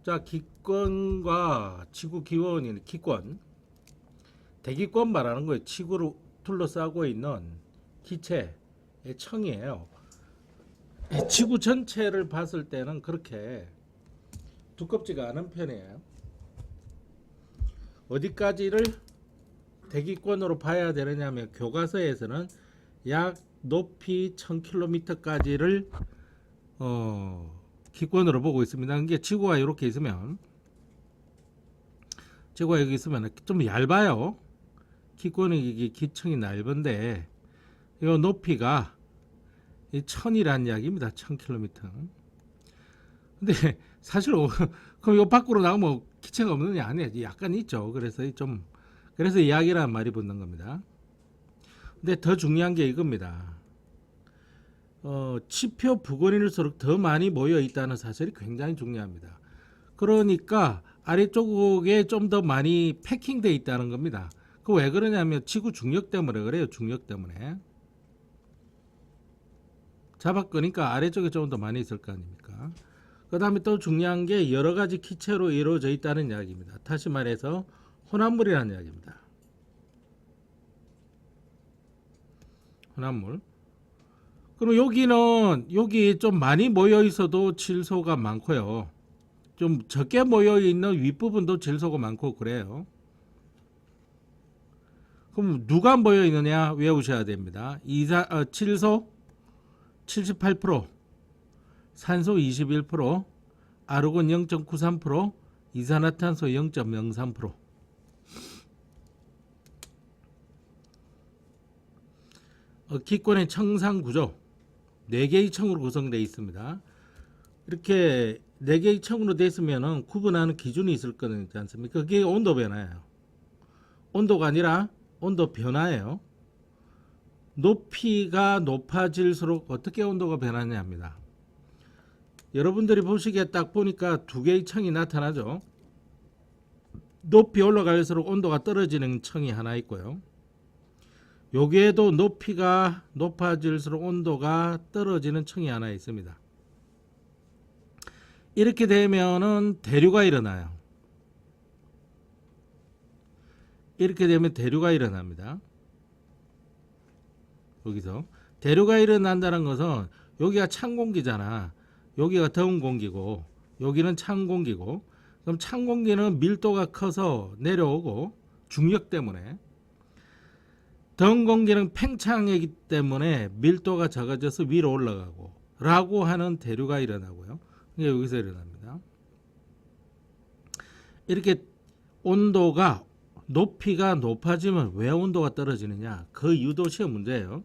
자, 기권과 지구 기원인 기권, 대기권 말하는 거예요. 지구를 둘러싸고 있는 기체의 청이에요. 지구 전체를 봤을 때는 그렇게 두껍지가 않은 편이에요. 어디까지를 대기권으로 봐야 되느냐면 교과서에서는 약 높이 1000km까지를 기권으로 보고 있습니다. 이게 지구가 이렇게 있으면, 지구가 여기 있으면 좀 얇아요. 기권이 기청이 넓은데 이 높이가 1000이라는 이야기입니다. 1000km. 근데 사실 그럼 요 밖으로 나가면 기체가 없느냐? 아니야, 약간 있죠. 그래서 이야기라는 말이 붙는 겁니다. 근데 더 중요한 게 이겁니다. 지표 부근일수록 더 많이 모여 있다는 사실이 굉장히 중요합니다. 그러니까 아래쪽에 좀 더 많이 패킹돼 있다는 겁니다. 그 왜 그러냐면 지구 중력 때문에 그래요. 중력 때문에. 잡아끄니까 아래쪽에 좀 더 많이 있을 거 아닙니까? 그 다음에 또 중요한 게 여러 가지 기체로 이루어져 있다는 이야기입니다. 다시 말해서 혼합물이라는 이야기입니다. 혼합물. 그럼 여기 좀 많이 모여 있어도 질소가 많고요. 좀 적게 모여 있는 윗부분도 질소가 많고 그래요. 그럼 누가 모여 있느냐 외우셔야 됩니다. 질소 78%, 산소 21%, 아르곤 0.93%, 이산화탄소 0.03%. 기권의 청상 구조 4개의 청으로 구성되어 있습니다. 이렇게 4개의 청으로 되어 있으면 구분하는 기준이 있을 거지 않습니까? 그게 온도 변화예요. 온도가 아니라 온도 변화예요. 높이가 높아질수록 어떻게 온도가 변하냐 합니다. 여러분들이 보시기에 딱 보니까 2개의 청이 나타나죠. 높이 올라갈수록 온도가 떨어지는 청이 하나 있고요. 여기에도 높이가 높아질수록 온도가 떨어지는 청이 하나 있습니다. 이렇게 되면은 대류가 일어나요. 이렇게 되면 대류가 일어납니다. 여기서 대류가 일어난다는 것은 여기가 찬 공기잖아. 여기가 더운 공기고 여기는 찬 공기고, 그럼 찬 공기는 밀도가 커서 내려오고 중력 때문에, 더운 공기는 팽창이기 때문에 밀도가 작아져서 위로 올라가고 라고 하는 대류가 일어나고요. 이게 여기서 일어납니다. 이렇게 온도가 높이가 높아지면 왜 온도가 떨어지느냐, 그 유도시의 문제예요.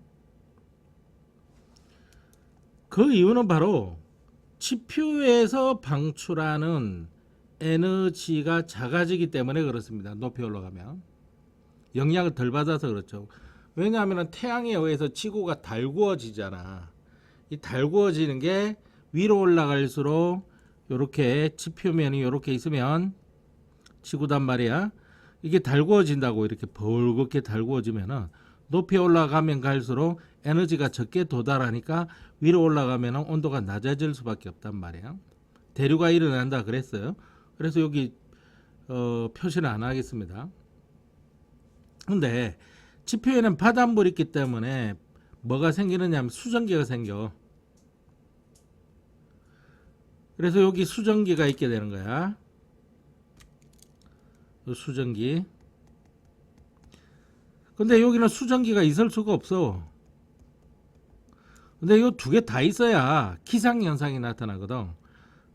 그 이유는 바로 지표에서 방출하는 에너지가 작아지기 때문에 그렇습니다. 높이 올라가면 영향을 덜 받아서 그렇죠. 왜냐하면 태양에 의해서 지구가 달구어지잖아. 이 달구어지는 게 위로 올라갈수록 이렇게 지표면이 이렇게 있으면 지구단 말이야. 이게 달구어진다고, 이렇게 벌겋게 달구어지면은 높이 올라가면 갈수록 에너지가 적게 도달하니까 위로 올라가면 온도가 낮아질 수밖에 없단 말이야. 대류가 일어난다 그랬어요. 그래서 여기 표시는 안 하겠습니다. 근데 지표에는 바닷물이 있기 때문에 뭐가 생기느냐 하면 수증기가 생겨. 그래서 여기 수증기가 있게 되는 거야. 수증기. 근데 여기는 수증기가 있을 수가 없어. 근데 이 2개 다 있어야 기상현상이 나타나거든.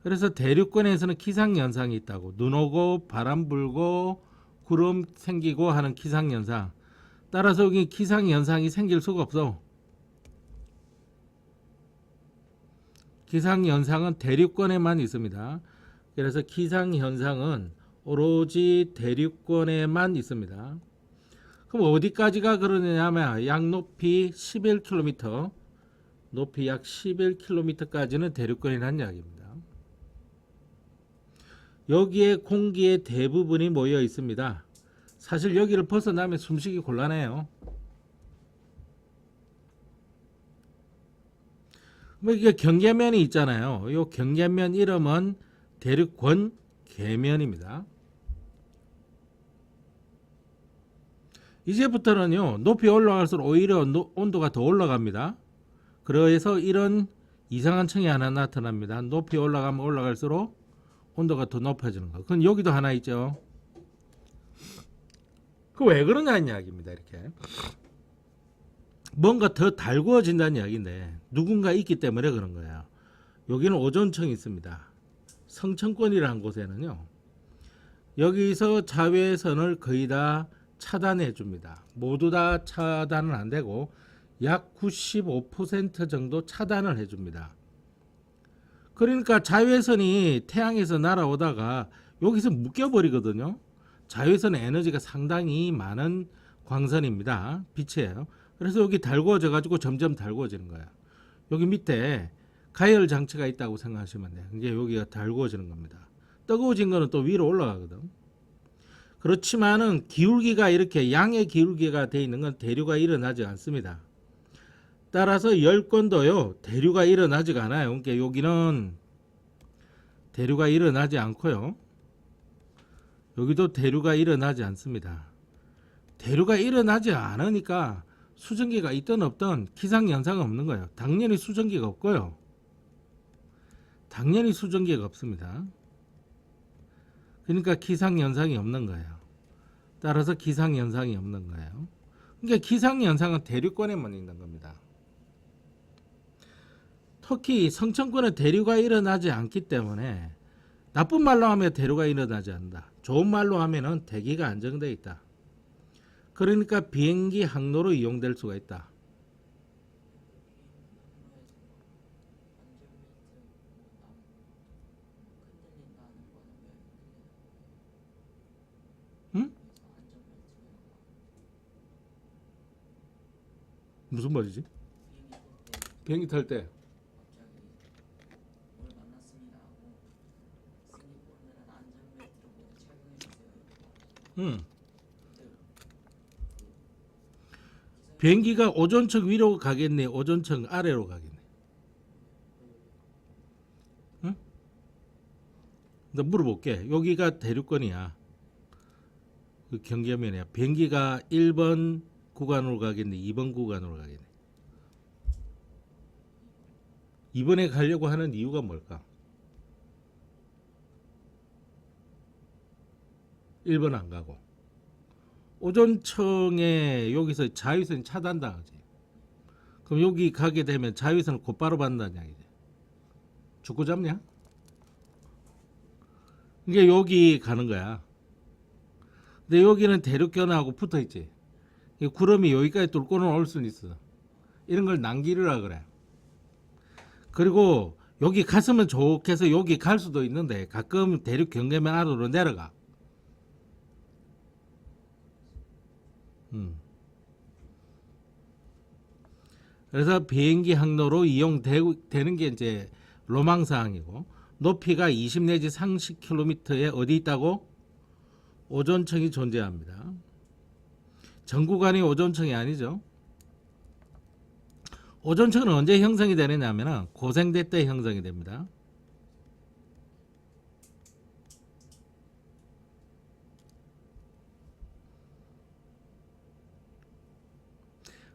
그래서 대륙권에서는 기상현상이 있다고. 눈 오고 바람 불고 구름 생기고 하는 기상현상. 따라서 여기 기상현상이 생길 수가 없어. 기상현상은 대륙권에만 있습니다. 그래서 기상현상은 오로지 대륙권에만 있습니다. 그럼 어디까지가 그러느냐 하면 약 높이 11km, 높이 약 11km까지는 대륙권이라는 이야기입니다. 여기에 공기의 대부분이 모여 있습니다. 사실 여기를 벗어나면 숨쉬기 곤란해요. 뭐 이게 경계면이 있잖아요. 이 경계면 이름은 대륙권 계면입니다. 이제부터는요 높이 올라갈수록 오히려 온도가 더 올라갑니다. 그래서 이런 이상한 층이 하나 나타납니다. 높이 올라가면 올라갈수록 온도가 더 높아지는 거. 그건 여기도 하나 있죠. 그 왜 그러냐는 이야기입니다. 이렇게 뭔가 더 달구어진다는 이야기인데 누군가 있기 때문에 그런 거예요. 여기는 오존층이 있습니다. 성층권이라는 곳에는요 여기서 자외선을 거의 다 차단해 줍니다. 모두 다 차단은 안 되고 약 95% 정도 차단을 해 줍니다. 그러니까 자외선이 태양에서 날아오다가 여기서 묶여버리거든요. 자외선 에너지가 상당히 많은 광선입니다. 빛이에요. 그래서 여기 달구어져 가지고 점점 달구어지는 거예요. 여기 밑에 가열 장치가 있다고 생각하시면 돼요. 이게 여기가 달구어지는 겁니다. 뜨거워진 거는 또 위로 올라가거든. 그렇지만은 기울기가 이렇게 양의 기울기가 돼 있는 건 대류가 일어나지 않습니다. 따라서 열권도요 대류가 일어나지가 않아요. 그러니까 여기는 대류가 일어나지 않고요. 여기도 대류가 일어나지 않습니다. 대류가 일어나지 않으니까 수증기가 있든 없든 기상현상은 없는 거예요. 당연히 수증기가 없고요. 당연히 수증기가 없습니다. 그러니까 기상현상이 없는 거예요. 따라서 기상현상이 없는 거예요. 그러니까 기상현상은 대류권에만 있는 겁니다. 특히 성층권에 대류가 일어나지 않기 때문에 나쁜 말로 하면 대류가 일어나지 않는다. 좋은 말로 하면은 대기가 안정되어 있다. 그러니까 비행기 항로로 이용될 수가 있다. 응? 무슨 말이지? 비행기 탈 때. 비행기가 오존층 위로 가겠네, 오존층 아래로 가겠네. 응? 나 물어볼게. 여기가 대류권이야. 그 경계면이야. 비행기가 1번 구간으로 가겠네, 2번 구간으로 가겠네. 2번에 가려고 하는 이유가 뭘까? 1번 안 가고. 오존층에 여기서 자외선이 차단당하지. 그럼 여기 가게 되면 자외선을 곧바로 받는다는 이야기지. 죽고 잡냐? 이게 여기 가는 거야. 근데 여기는 대륙견하고 붙어 있지. 구름이 여기까지 뚫고는 올 수는 있어. 이런 걸 난기류라 그래. 그리고 여기 갔으면 좋겠어 여기 갈 수도 있는데 가끔 대륙 경계면 아래로 내려가. 그래서 비행기 항로로 이용되는 게 이제 로망사항이고, 높이가 20 내지 30km에 어디 있다고? 오존층이 존재합니다. 전 구간이 오존층이 아니죠. 오존층은 언제 형성이 되느냐면 고생대 때 형성이 됩니다.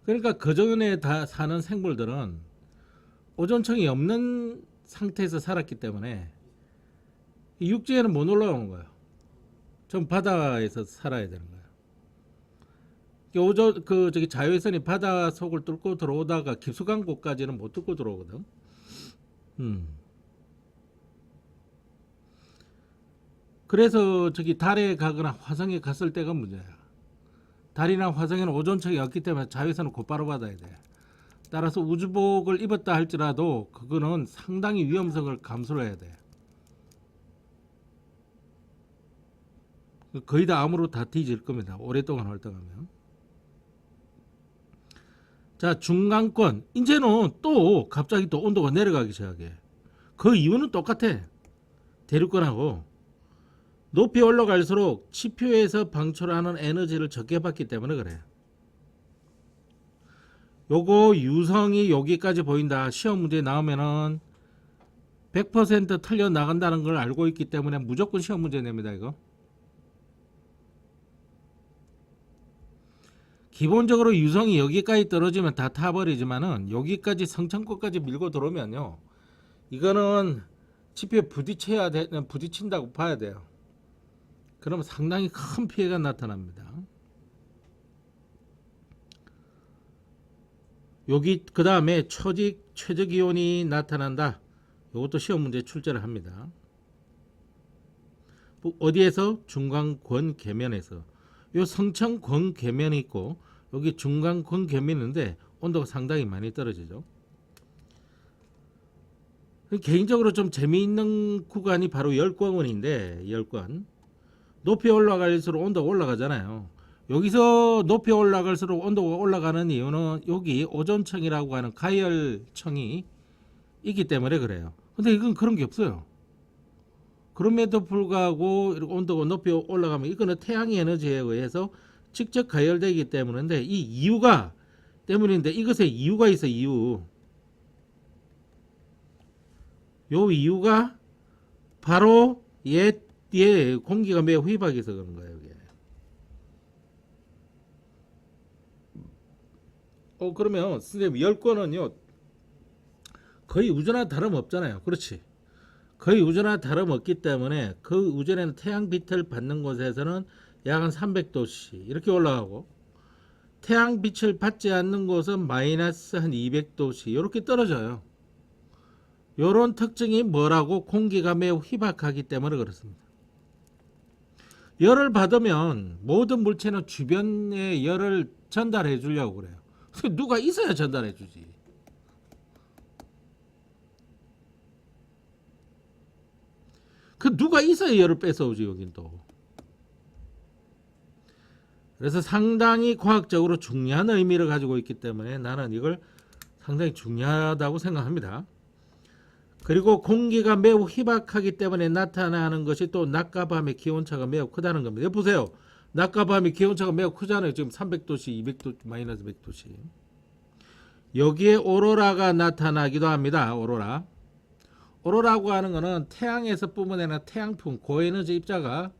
그러니까 그전에 다 사는 생물들은 오존층이 없는 상태에서 살았기 때문에 육지에는 못 올라오는 거예요. 전 바다에서 살아야 되는 거예요. 저기 자외선이 바다 속을 뚫고 들어오다가 깊숙한 곳까지는 못 뚫고 들어오거든. 그래서 저기 달에 가거나 화성에 갔을 때가 문제야. 달이나 화성에는 오존층이 없기 때문에 자외선을 곧바로 받아야 돼. 따라서 우주복을 입었다 할지라도 그거는 상당히 위험성을 감수를 해야 돼. 거의 다 암으로 다 뒤질 겁니다. 오랫동안 활동하면. 자, 중간권. 이제는 또 갑자기 또 온도가 내려가기 시작해. 그 이유는 똑같아. 대륙권하고. 높이 올라갈수록 지표에서 방출하는 에너지를 적게 받기 때문에 그래. 요거 유성이 여기까지 보인다. 시험 문제 나오면은 100% 틀려 나간다는 걸 알고 있기 때문에 무조건 시험 문제 냅니다. 이거 기본적으로 유성이 여기까지 떨어지면 다 타버리지만은 여기까지 성청권까지 밀고 들어오면요, 이거는 지표에 부딪힌다고 봐야 돼요. 그러면 상당히 큰 피해가 나타납니다. 여기 그 다음에 최저기온이 나타난다. 이것도 시험 문제 출제를 합니다. 어디에서? 중간권 계면에서. 요 성청권 계면이 있고 여기 중간권 계면인데 온도가 상당히 많이 떨어지죠. 개인적으로 좀 재미있는 구간이 바로 열권인데, 열권 높이 올라갈수록 온도가 올라가잖아요. 여기서 높이 올라갈수록 온도가 올라가는 이유는 여기 오존층이라고 하는 가열층이 있기 때문에 그래요. 근데 이건 그런 게 없어요. 그럼에도 불구하고 이렇게 온도가 높이 올라가면 이거는 태양의 에너지에 의해서 직접 가열되기 때문인데, 이 이유가 때문인데 이것에 이유가 있어. 이유. 요 이유가 바로 얘 공기가 매우 휘박해서 그런 거예요. 이게. 그러면 선생님 열권은요 거의 우주나 다름없잖아요. 그렇지. 거의 우주나 다름없기 때문에 그 우주에는 태양빛을 받는 곳에서는 약 한 300도씨 이렇게 올라가고, 태양빛을 받지 않는 곳은 마이너스 한 200도씨 이렇게 떨어져요. 요런 특징이 뭐라고? 공기가 매우 희박하기 때문에 그렇습니다. 열을 받으면 모든 물체는 주변에 열을 전달해 주려고 그래요. 누가 있어야 전달해 주지. 그 누가 있어야 열을 뺏어오지. 여긴 또. 그래서 상당히 과학적으로 중요한 의미를 가지고 있기 때문에 나는 이걸 상당히 중요하다고 생각합니다. 그리고 공기가 매우 희박하기 때문에 나타나는 것이 또 낮과 밤의 기온차가 매우 크다는 겁니다. 여기 보세요. 낮과 밤의 기온차가 매우 크잖아요. 지금 300도씨, 200도, 마이너스 100도씨. 여기에 오로라가 나타나기도 합니다. 오로라. 오로라고 하는 것은 태양에서 뿜어내는 태양풍, 고에너지 입자가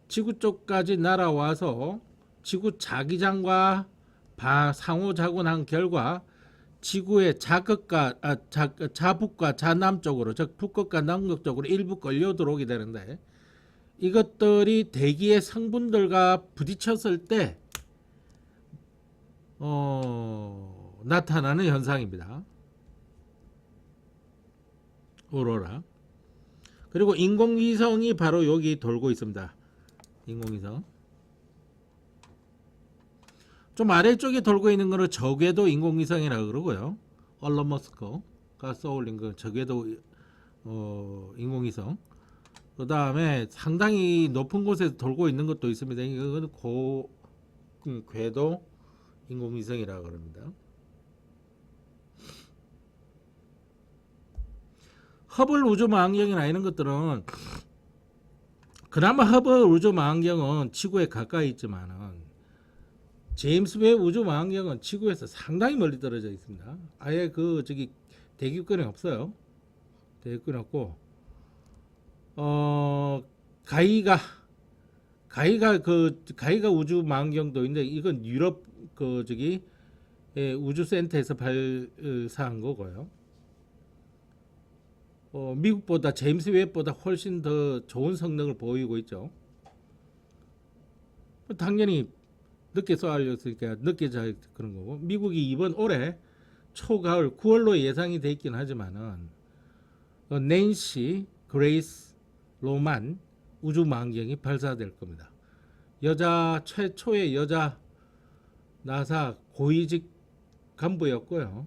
지구 쪽까지 날아와서 지구 자기장과 상호작용한 결과 지구의 자북과 자남쪽으로, 즉 북극과 남극 쪽으로 일부 끌려 들어오게 되는데, 이것들이 대기의 성분들과 부딪혔을 때 나타나는 현상입니다. 오로라. 그리고 인공위성이 바로 여기 돌고 있습니다. 인공위성. 좀 아래쪽에 돌고 있는 거는 저궤도 인공위성이라고 그러고요. 얼런 머스크가 쏘올린 거 저궤도 인공위성. 그 다음에 상당히 높은 곳에서 돌고 있는 것도 있습니다. 이거는 궤도 인공위성이라고 그럽니다. 허블 우주망원경이나 이런 것들은 그나마 허블 우주망원경은 지구에 가까이 있지만은 제임스 웹 우주망원경은 지구에서 상당히 멀리 떨어져 있습니다. 아예 대기권이 없어요. 대기권이 없고, 가이가 우주망원경도 있는데 이건 유럽 우주센터에서 발사한 거고요. 미국보다 제임스 웹보다 훨씬 더 좋은 성능을 보이고 있죠. 당연히 늦게 쏘아올렸으니까 늦게 잘 그런 거고, 미국이 이번 올해 초가을 9월로 예상이 돼 있긴 하지만은 낸시 그레이스 로만 우주망원경이 발사될 겁니다. 최초의 여자 나사 고위직 간부였고요.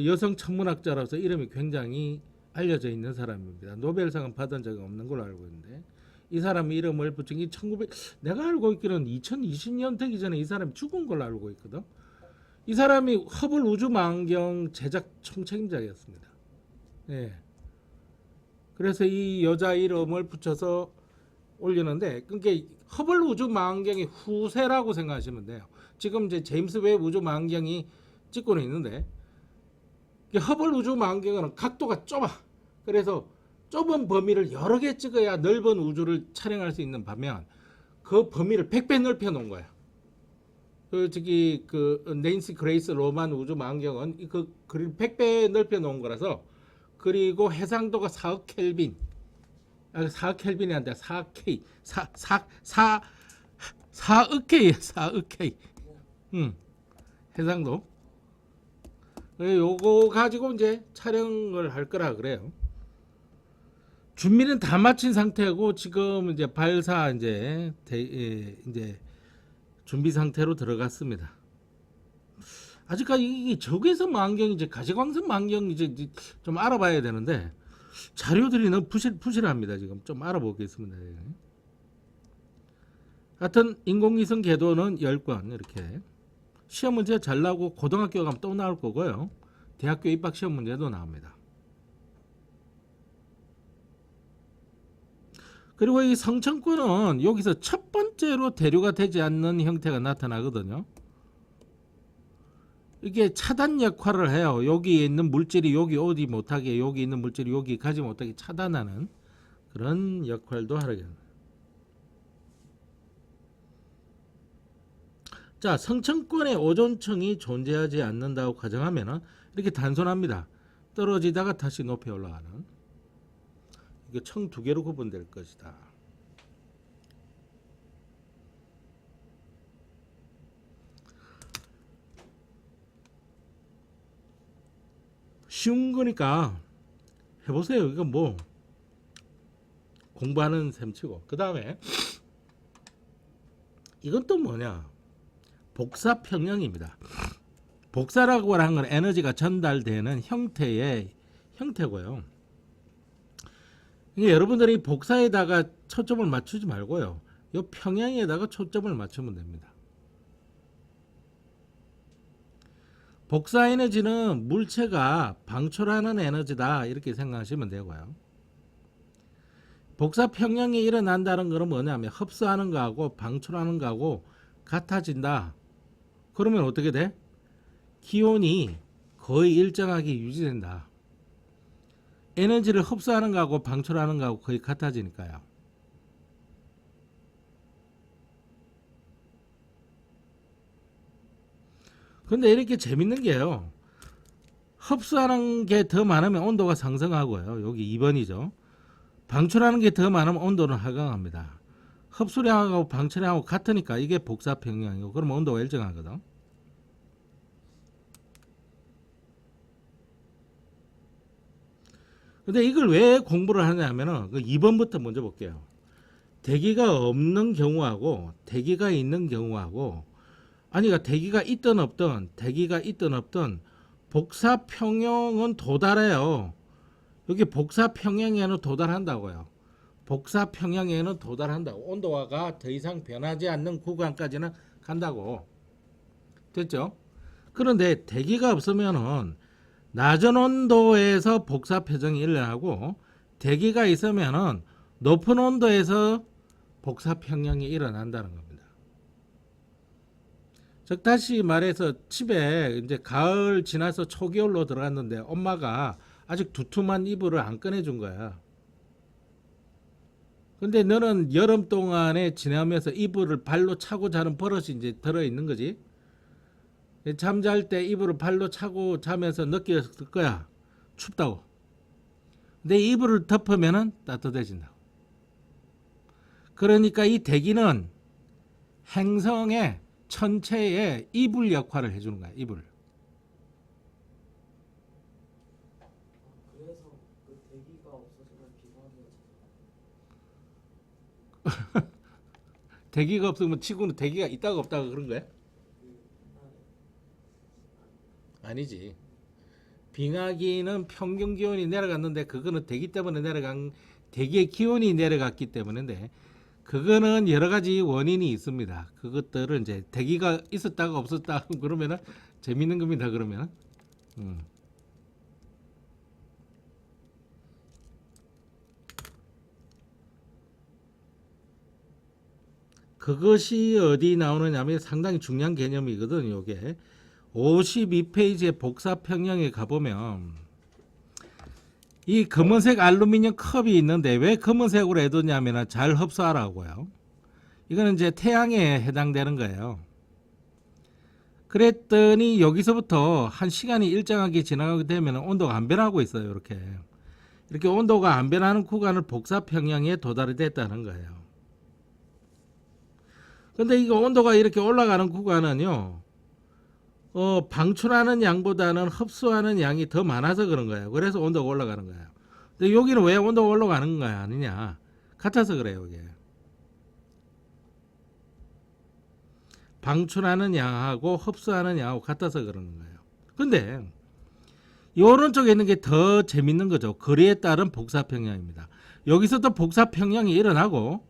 여성 천문학자로서 이름이 굉장히 알려져 있는 사람입니다. 노벨상은 받은 적이 없는 걸로 알고 있는데, 이 사람 이름을 붙인 게 내가 알고 있기로는 2020년 되기 전에 이 사람이 죽은 걸로 알고 있거든. 이 사람이 허블 우주망원경 제작 총책임자였습니다. 예. 그래서 이 여자 이름을 붙여서 올리는데, 그게 허블 우주망원경의 후세라고 생각하시면 돼요. 지금 이제 제임스 웹 우주망원경이 찍고는 있는데, 허블 우주망원경은 각도가 좁아. 그래서 좁은 범위를 여러 개 찍어야 넓은 우주를 촬영할 수 있는 반면 그 범위를 100배 넓혀 놓은 거야. 그 낸시 그레이스 로만 우주망원경은 그걸 100배 넓혀 놓은 거라서. 그리고 해상도가 4억 켈빈. 4억 켈빈이 아니라 4억 K. 4억 K야, 4억 K. 해상도. 요거 가지고 이제 촬영을 할 거라 그래요. 준비는 다 마친 상태고 지금 이제 발사 이제 준비 상태로 들어갔습니다. 아직까지 이게 적외선 망원경인지 가시광선 망원경인지 좀 알아봐야 되는데 자료들이 너무 부실합니다. 지금 좀 알아보겠습니다. 하여튼 인공위성 궤도는 10건 이렇게 시험 문제 잘 나오고 고등학교 가면 또 나올 거고요. 대학교 입학 시험 문제도 나옵니다. 그리고 이 성층권은 여기서 첫 번째로 대류가 되지 않는 형태가 나타나거든요. 이게 차단 역할을 해요. 여기 있는 물질이 여기 오지 못하게, 여기 있는 물질이 여기 가지 못하게 차단하는 그런 역할도 하겠습니다. 자, 성층권에 오존층이 존재하지 않는다고 가정하면 이렇게 단순합니다. 떨어지다가 다시 높이 올라가는. 이게 층 두 개로 구분될 것이다. 쉬운 거니까 해보세요. 이거 뭐 공부하는 셈치고. 그 다음에 이건 또 뭐냐, 복사 평형입니다. 복사라고 하는 건 에너지가 전달되는 형태고요. 여러분들이 복사에다가 초점을 맞추지 말고요, 이 평형에다가 초점을 맞추면 됩니다. 복사 에너지는 물체가 방출하는 에너지다 이렇게 생각하시면 되고요. 복사 평형이 일어난다는 것은 뭐냐면 흡수하는 거하고 방출하는 거하고 같아진다. 그러면 어떻게 돼? 기온이 거의 일정하게 유지된다. 에너지를 흡수하는 거하고 방출하는 거하고 거의 같아지니까요. 근데 이렇게 재밌는 게요, 흡수하는 게 더 많으면 온도가 상승하고요. 여기 2번이죠. 방출하는 게 더 많으면 온도는 하강합니다. 흡수량하고 방출량하고 같으니까 이게 복사평형이고, 그러면 온도가 일정하거든. 근데 이걸 왜 공부를 하냐면은 그 2번부터 먼저 볼게요. 대기가 없는 경우하고 대기가 있는 경우하고, 아니 그러니까 대기가 있든 없든 복사평형은 도달해요. 여기 복사평형에는 도달한다고요. 복사평형에는 도달한다고. 온도가 더 이상 변하지 않는 구간까지는 간다고. 됐죠? 그런데 대기가 없으면은 낮은 온도에서 복사표정이 일어나고, 대기가 있으면은 높은 온도에서 복사평형이 일어난다는 겁니다. 즉 다시 말해서 집에 이제 가을 지나서 초겨울로 들어갔는데 엄마가 아직 두툼한 이불을 안 꺼내준 거야. 근데 너는 여름 동안에 지나면서 이불을 발로 차고 자는 버릇이 이제 들어있는 거지. 잠잘 때 이불을 발로 차고 자면서 느꼈을 거야, 춥다고. 근데 이불을 덮으면은 따뜻해진다고. 그러니까 이 대기는 행성의 천체의 이불 역할을 해주는 거야, 이불. 그래서 그 대기가 없어지면 비상이가 대기가 없으면 지구는 대기가 있다가 없다가 그런 거야? 아니지. 빙하기는 평균 기온이 내려갔는데 그거는 대기 때문에 대기의 기온이 내려갔기 때문인데, 그거는 여러 가지 원인이 있습니다. 그것들은 이제 대기가 있었다가 없었다 그러면은 재밌는 겁니다. 그러면은 그것이 어디 나오느냐면 상당히 중요한 개념이거든요. 이게 52페이지의 복사평형에 가보면 이 검은색 알루미늄 컵이 있는데 왜 검은색으로 해뒀냐면 잘 흡수하라고요. 이거는 이제 태양에 해당되는 거예요. 그랬더니 여기서부터 한 시간이 일정하게 지나가게 되면 온도가 안 변하고 있어요. 이렇게 온도가 안 변하는 구간을 복사평형에 도달이 됐다는 거예요. 근데 이거 온도가 이렇게 올라가는 구간은요, 방출하는 양보다는 흡수하는 양이 더 많아서 그런 거예요. 그래서 온도가 올라가는 거예요. 근데 여기는 왜 온도가 올라가는 거야 아니냐? 같아서 그래요. 이게 방출하는 양하고 흡수하는 양하고 같아서 그러는 거예요. 근데 이 오른쪽에 있는 게 더 재밌는 거죠. 거리에 따른 복사평형입니다. 여기서도 복사평형이 일어나고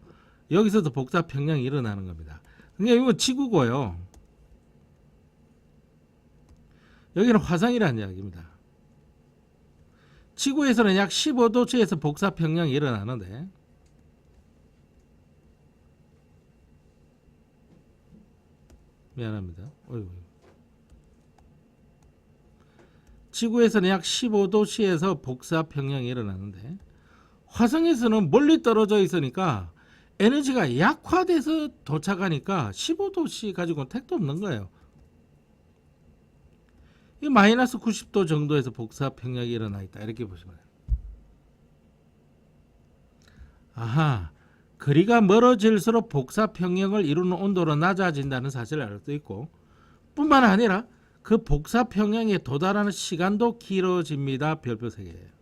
여기서도 복사평형이 일어나는 겁니다. 그러니까 이건 지구고요. 여기는 화성이라는 이야기입니다. 지구에서는 약 15도씨에서 복사평형이 일어나는데 미안합니다. 어이구. 지구에서는 약 15도씨에서 복사평형이 일어나는데 화성에서는 멀리 떨어져 있으니까 에너지가 약화돼서 도착하니까 15도씨 가지고는 택도 없는 거예요. 이 마이너스 90도 정도에서 복사평형이 일어나 있다. 이렇게 보시면 돼요. 아하, 거리가 멀어질수록 복사평형을 이루는 온도로 낮아진다는 사실을 알 수 있고 뿐만 아니라 그 복사평형에 도달하는 시간도 길어집니다. 별표 3개예요.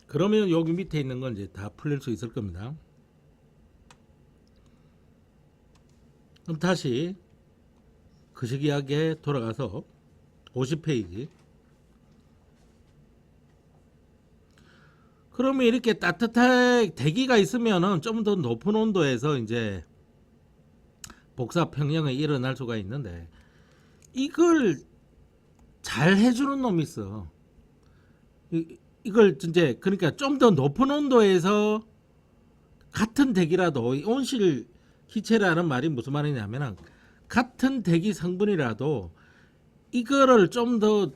그러면 여기 밑에 있는 건 이제 다 풀릴 수 있을 겁니다. 그럼 다시 거시기 이야기에 돌아가서 50페이지. 그러면 이렇게 따뜻한 대기가 있으면은 좀 더 높은 온도에서 이제 복사평형이 일어날 수가 있는데 이걸 잘 해주는 놈이 있어. 이걸 이제 그러니까 좀 더 높은 온도에서 같은 대기라도 온실 기체라는 말이 무슨 말이냐면은 같은 대기 성분이라도 이거를 좀 더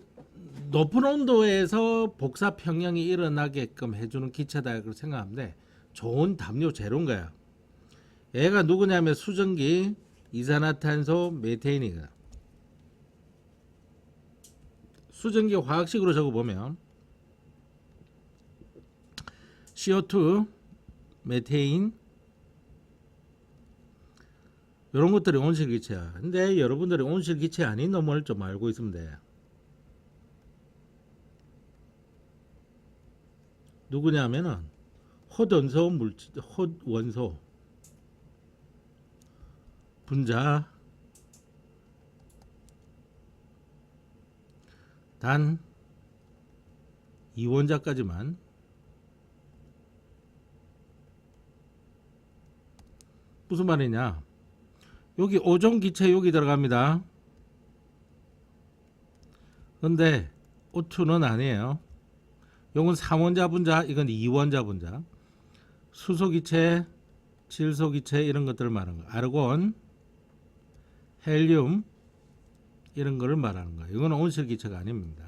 높은 온도에서 복사평형이 일어나게끔 해주는 기체다 이렇게 생각하는데 좋은 담요 재료인 거야. 얘가 누구냐면 수증기, 이산화탄소, 메테인이거든. 수증기 화학식으로 적어보면 CO2, 메테인 이런 것들이 온실기체야. 근데 여러분들이 온실기체 아닌 놈을 좀 알고 있으면 돼. 누구냐면은 헛원소 물질, 헛원소 분자 단 이원자까지만 무슨 말이냐? 여기 오존 기체 여기 들어갑니다. 근데 O2는 아니에요. 이건 3원자 분자, 이건 2원자 분자. 수소 기체, 질소 기체 이런 것들을 말하는 거예요. 아르곤, 헬륨 이런 거를 말하는 거예요. 이건 온실 기체가 아닙니다.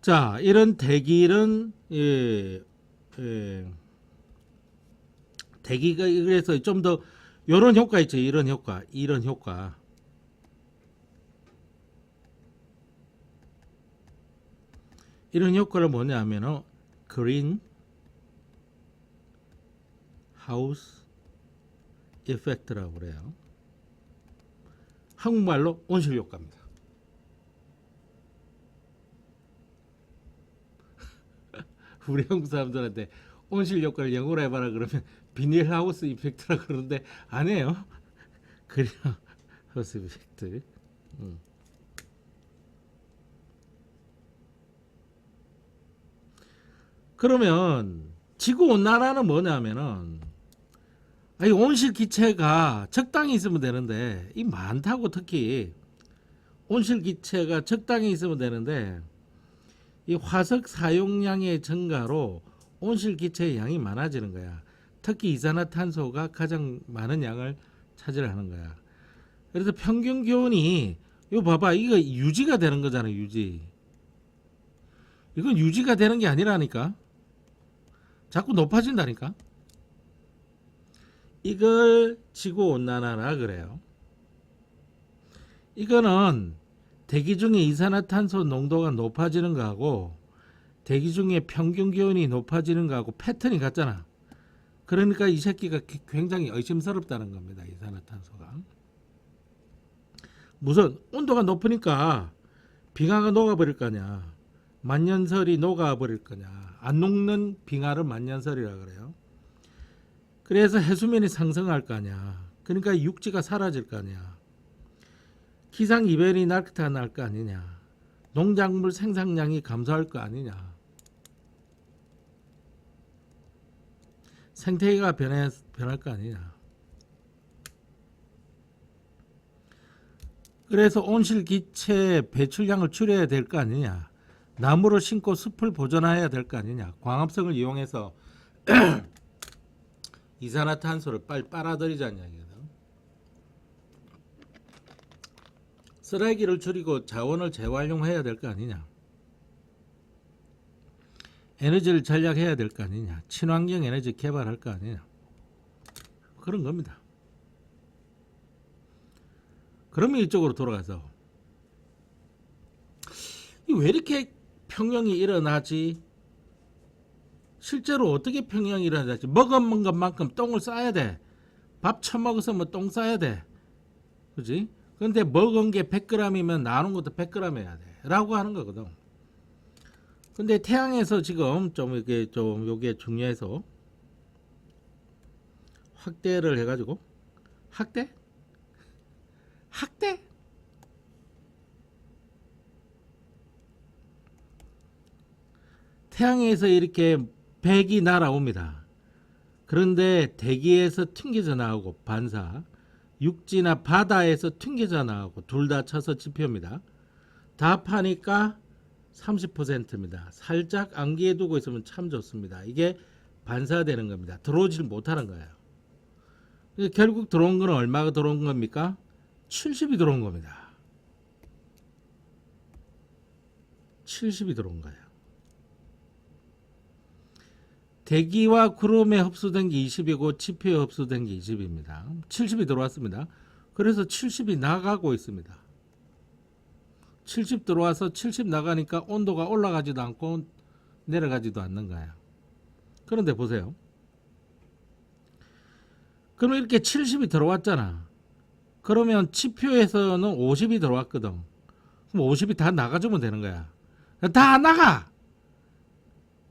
자, 이런 대기는 대기가 그래서 좀 더 이런 효과 있죠. 이런 효과. 이런 효과를 뭐냐면은 그린 하우스 이펙트라고 그래요. 한국말로 온실 효과입니다. 우리 한국 사람들한테 온실 효과를 영어로 해봐라 그러면 비닐하우스 이펙트라 그러는데 아니에요. 그린하우스 이펙트. 그러면 지구 온난화는 뭐냐면은 아니 온실 기체가 적당히 있으면 되는데 이 많다고 특히 온실 기체가 적당히 있으면 되는데 이 화석 사용량의 증가로 온실 기체의 양이 많아지는 거야. 특히 이산화탄소가 가장 많은 양을 차지하는 거야. 그래서 평균 기온이 이거 봐봐 이거 유지가 되는 거잖아 유지. 이건 유지가 되는 게 아니라니까. 자꾸 높아진다니까. 이걸 지구온난화라 그래요. 이거는 대기 중에 이산화탄소 농도가 높아지는 거하고 대기 중에 평균 기온이 높아지는 거하고 패턴이 같잖아. 그러니까 이 새끼가 굉장히 의심스럽다는 겁니다. 이산화탄소가. 무슨 온도가 높으니까 빙하가 녹아버릴 거냐. 만년설이 녹아버릴 거냐. 안 녹는 빙하를 만년설이라 그래요. 그래서 해수면이 상승할 거 아니야. 그러니까 육지가 사라질 거 아니야. 기상이변이 나타날 거 아니냐. 농작물 생산량이 감소할 거 아니냐. 생태계가 변할 거 아니냐. 그래서 온실기체 배출량을 줄여야 될 거 아니냐. 나무를 심고 숲을 보존해야 될 거 아니냐. 광합성을 이용해서 이산화탄소를 빨리 빨아들이자는 이야기거든. 쓰레기를 줄이고 자원을 재활용해야 될 거 아니냐. 에너지를 전략해야 될 거 아니냐. 친환경 에너지 개발할 거 아니냐. 그런 겁니다. 그러면 이쪽으로 돌아가서 왜 이렇게 평형이 일어나지? 실제로 어떻게 평형이 일어나지? 먹은 것만큼 똥을 싸야 돼. 밥 처먹어서 뭐 똥 싸야 돼. 그지? 근데 먹은 게 100g이면 나눈 것도 100g 해야 돼. 라고 하는 거거든. 근데 태양에서 지금 좀 이게 좀 요게 중요해서 확대를 해가지고 확대? 태양에서 이렇게 백이 날아옵니다. 그런데 대기에서 튕겨져 나오고 반사, 육지나 바다에서 튕겨져 나오고 둘 다 쳐서 지표입니다. 답하니까 30%입니다. 살짝 암기해 두고 있으면 참 좋습니다. 이게 반사되는 겁니다. 들어오질 못하는 거예요. 결국 들어온 건 얼마가 들어온 겁니까? 70이 들어온 겁니다. 70이 들어온 거예요. 대기와 구름에 흡수된 게 20이고 지표에 흡수된 게 20입니다. 70이 들어왔습니다. 그래서 70이 나가고 있습니다. 70 들어와서 70 나가니까 온도가 올라가지도 않고 내려가지도 않는 거예요. 그런데 보세요. 그럼 이렇게 70이 들어왔잖아. 그러면 지표에서는 50이 들어왔거든. 그럼 50이 다 나가주면 되는 거야. 다 나가!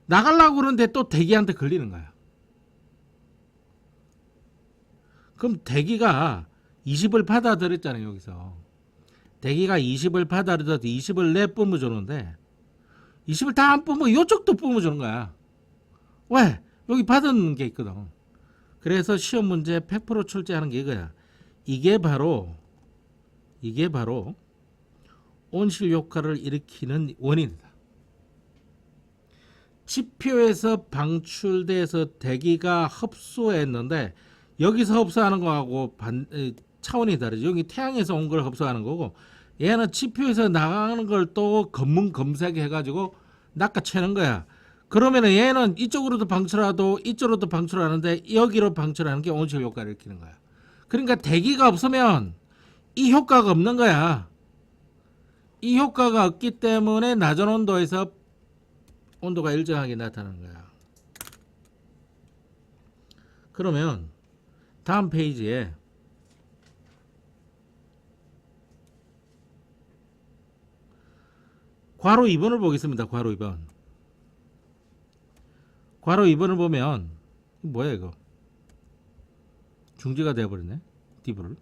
나가려고 그러는데 또 대기한테 걸리는 거야. 그럼 대기가 20을 받아들였잖아요. 여기서 대기가 20을 받아들여서 20을 내 뿜어주는데 20을 다 안 뿜어 이쪽도 뿜어주는 거야. 왜? 여기 받은 게 있거든. 그래서 시험 문제 100% 출제하는 게 이거야. 이게 바로 온실 효과를 일으키는 원인이다. 지표에서 방출돼서 대기가 흡수했는데 여기서 흡수하는 거하고 차원이 다르죠. 여기 태양에서 온 걸 흡수하는 거고 얘는 지표에서 나가는 걸 또 검색해가지고 낚아채는 거야. 그러면 얘는 이쪽으로도 방출하고 이쪽으로도 방출하는데 여기로 방출하는 게 온실 효과를 일으키는 거야. 그러니까 대기가 없으면 이 효과가 없는 거야. 이 효과가 없기 때문에 낮은 온도에서 온도가 일정하게 나타나는 거야. 그러면 다음 페이지에 괄호 2번을 보겠습니다. 괄호 2번. 괄호 2번을 보면 뭐야 이거? 중지가 되어버렸네. 디브를.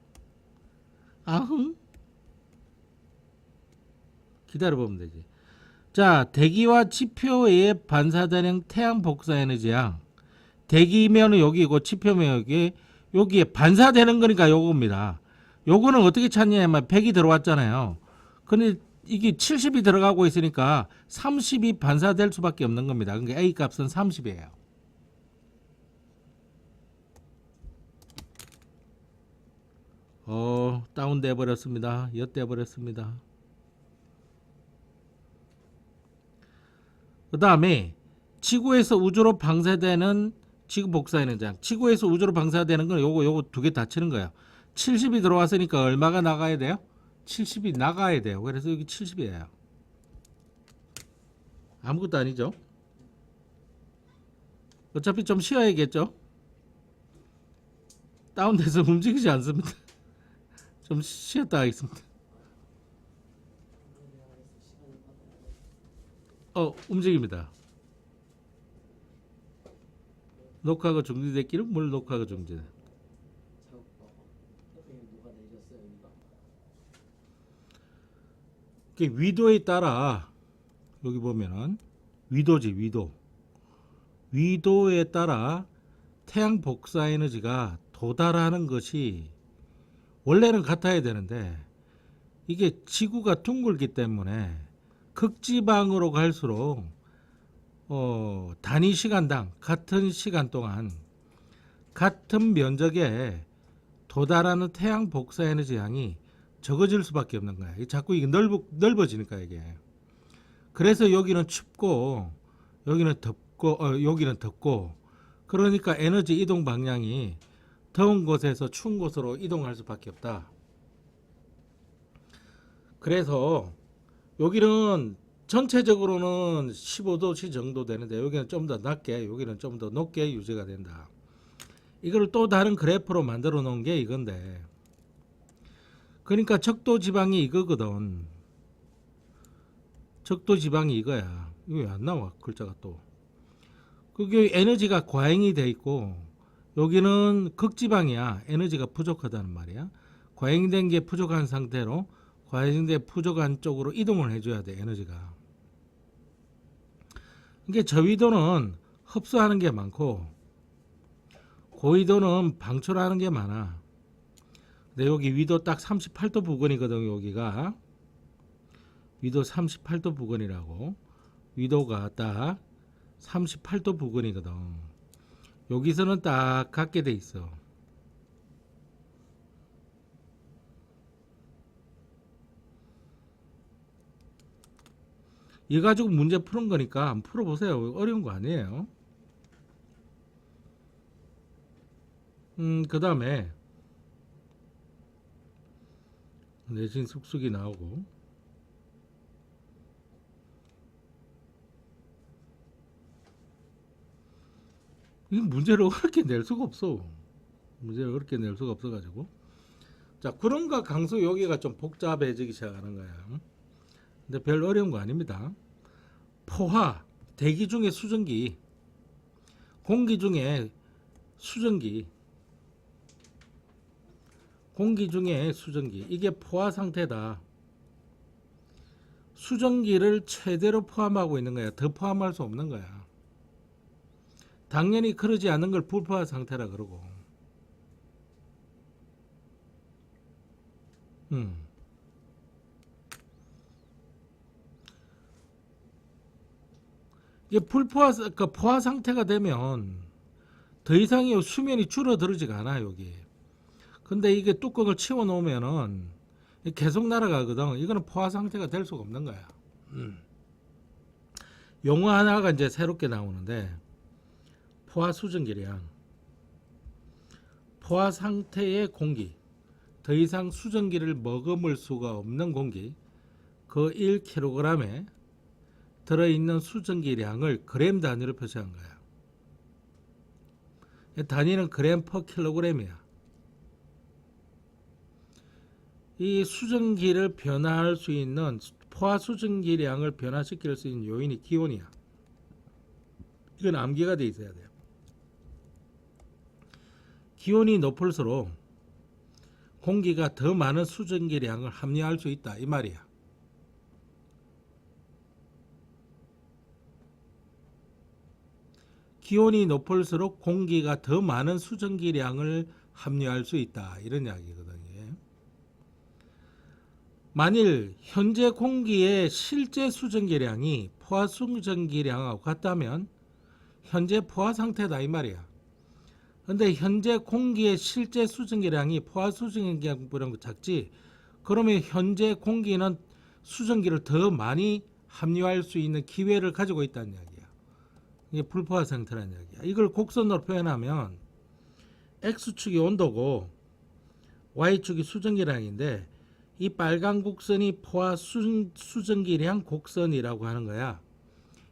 아흥. 기다려보면 되지. 자, 대기와 지표에 반사되는 태양 복사 에너지야. 대기면은 여기고 지표면 여기. 여기에 반사되는 거니까 요겁니다. 요거는 어떻게 찾냐면 100이 들어왔잖아요. 근데 이게 70이 들어가고 있으니까 30이 반사될 수밖에 없는 겁니다. 그러니까 A 값은 30이에요. 다운돼 버렸습니다. 엿돼 버렸습니다. 그 다음에 지구에서 우주로 방사되는 지구 복사 에너지. 지구에서 우주로 방사되는 건 요거 두 개 다 치는 거예요. 70이 들어왔으니까 얼마가 나가야 돼요? 70이 나가야 돼요. 그래서 여기 70이에요. 아무것도 아니죠. 어차피 좀 쉬어야겠죠. 다운돼서 움직이지 않습니다. 좀 쉬었다 하겠습니다. 움직입니다. 녹화가 중지됐기는 뭘 녹화가 중지돼? 누가 내셨어요 여기가? 위도에 따라 여기 보면은 위도지 위도에 따라 태양 복사 에너지가 도달하는 것이 원래는 같아야 되는데 이게 지구가 둥글기 때문에 극지방으로 갈수록 단위 시간당 같은 시간 동안 같은 면적에 도달하는 태양 복사 에너지 양이 적어질 수밖에 없는 거야. 자꾸 이게 넓어지니까 이게. 그래서 여기는 춥고 여기는 덥고 그러니까 에너지 이동 방향이 더운 곳에서 추운 곳으로 이동할 수밖에 없다. 그래서 여기는 전체적으로는 15도씨 정도 되는데 여기는 좀 더 낮게 여기는 좀 더 높게 유지가 된다. 이걸 또 다른 그래프로 만들어 놓은 게 이건데 그러니까 적도 지방이 이거거든. 적도 지방이 이거야. 이거 왜 안 나와 글자가 또. 그게 에너지가 과잉이 돼 있고 여기는 극지방이야. 에너지가 부족하다는 말이야. 과잉된 게 부족한 상태로 과잉된 부족한 쪽으로 이동을 해줘야 돼 에너지가. 이게 저위도는 흡수하는 게 많고 고위도는 방출하는 게 많아. 근데 여기 위도 딱 38도 부근이거든. 여기가 위도 38도 부근이라고. 위도가 딱 38도 부근이거든. 여기서는 딱 같게 돼 있어. 이 가지고 문제 푸는 거니까 한번 풀어보세요. 어려운 거 아니에요. 그 다음에 내신 숙숙이 나오고 이 문제를 어렵게 낼 수가 없어. 문제를 어렵게 낼 수가 없어가지고 자 구름과 강수 여기가 좀 복잡해지기 시작하는 거야. 근데 별 어려운 거 아닙니다. 포화, 대기 중에 수증기, 공기 중에 수증기, 공기 중에 수증기, 이게 포화 상태다. 수증기를 최대로 포함하고 있는 거야. 더 포함할 수 없는 거야. 당연히 그러지 않는 걸 불포화 상태라 그러고. 이게 불포화, 그러니까 포화 상태가 되면 더 이상의 수면이 줄어들지가 않아 여기. 근데 이게 뚜껑을 치워 놓으면은 계속 날아가거든. 이거는 포화 상태가 될 수가 없는 거야. 용어 하나가 이제 새롭게 나오는데 포화 수증기량. 포화 상태의 공기. 더 이상 수증기를 머금을 수가 없는 공기. 그 1kg에 들어있는 수증기량을 그램 단위로 표시한 거야. 단위는 그램 퍼 킬로그램이야. 이 수증기를 변화할 수 있는 포화 수증기량을 변화시킬 수 있는 요인이 기온이야. 이건 암기가 돼 있어야 돼요. 기온이 높을수록 공기가 더 많은 수증기량을 함유할 수 있다 이 말이야. 기온이 높을수록 공기가 더 많은 수증기량을 합류할 수 있다 이런 이야기거든요. 만일 현재 공기의 실제 수증기량이 포화 수증기량하고 같다면 현재 포화 상태다 이 말이야. 근데 현재 공기의 실제 수증기량이 포화 수증기량보다 작지? 그러면 현재 공기는 수증기를 더 많이 함유할 수 있는 기회를 가지고 있다는 이야기야. 이게 불포화 상태라는 이야기야. 이걸 곡선으로 표현하면 X축이 온도고 Y축이 수증기량인데 이 빨간 곡선이 포화 수증기량 곡선이라고 하는 거야.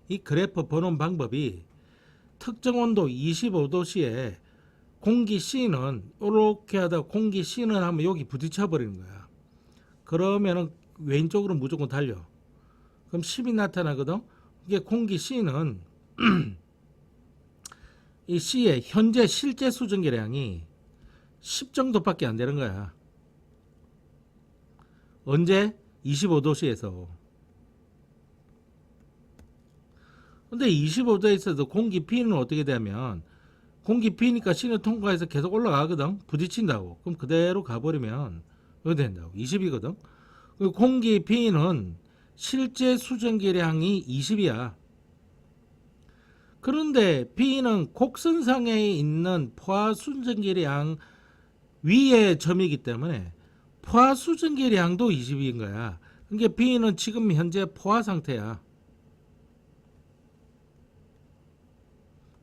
이 그래프 보는 방법이 특정 온도 25도씨에 공기 C는 이렇게 하다가 공기 C는 하면 여기 부딪혀 버리는 거야. 그러면은 왼쪽으로 무조건 달려. 그럼 10이 나타나거든. 이게 공기 C는 이 C의 현재 실제 수증기량이 10 정도밖에 안 되는 거야. 언제? 25도씨에서. 근데 25도에서도 공기 P는 어떻게 되면 공기 P니까 C는 통과해서 계속 올라가거든. 부딪힌다고. 그럼 그대로 가버리면 이거 된다고. 20이거든. 공기 P는 실제 수증기량이 20이야. 그런데 P는 곡선상에 있는 포화 수증기량 위의 점이기 때문에 포화 수증기량도 20인 거야. 그러니까 B는 지금 현재 포화 상태야.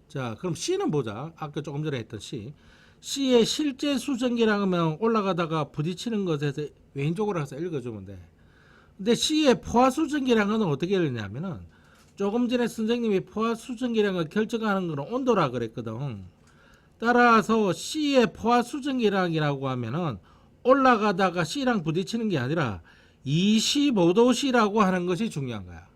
자, 그럼 C는 보자. 아까 조금 전에 했던 C. C의 실제 수증기량은 올라가다가 부딪히는 것에서 왼쪽으로 가서 읽어주면 돼. 근데 C의 포화 수증기량은 어떻게 읽냐면은 조금 전에 선생님이 포화 수증기량을 결정하는 것은 온도라 그랬거든. 따라서 C의 포화 수증기량이라고 하면은 올라가다가 C랑 부딪히는 게 아니라 25도씨라고 하는 것이 중요한 거야.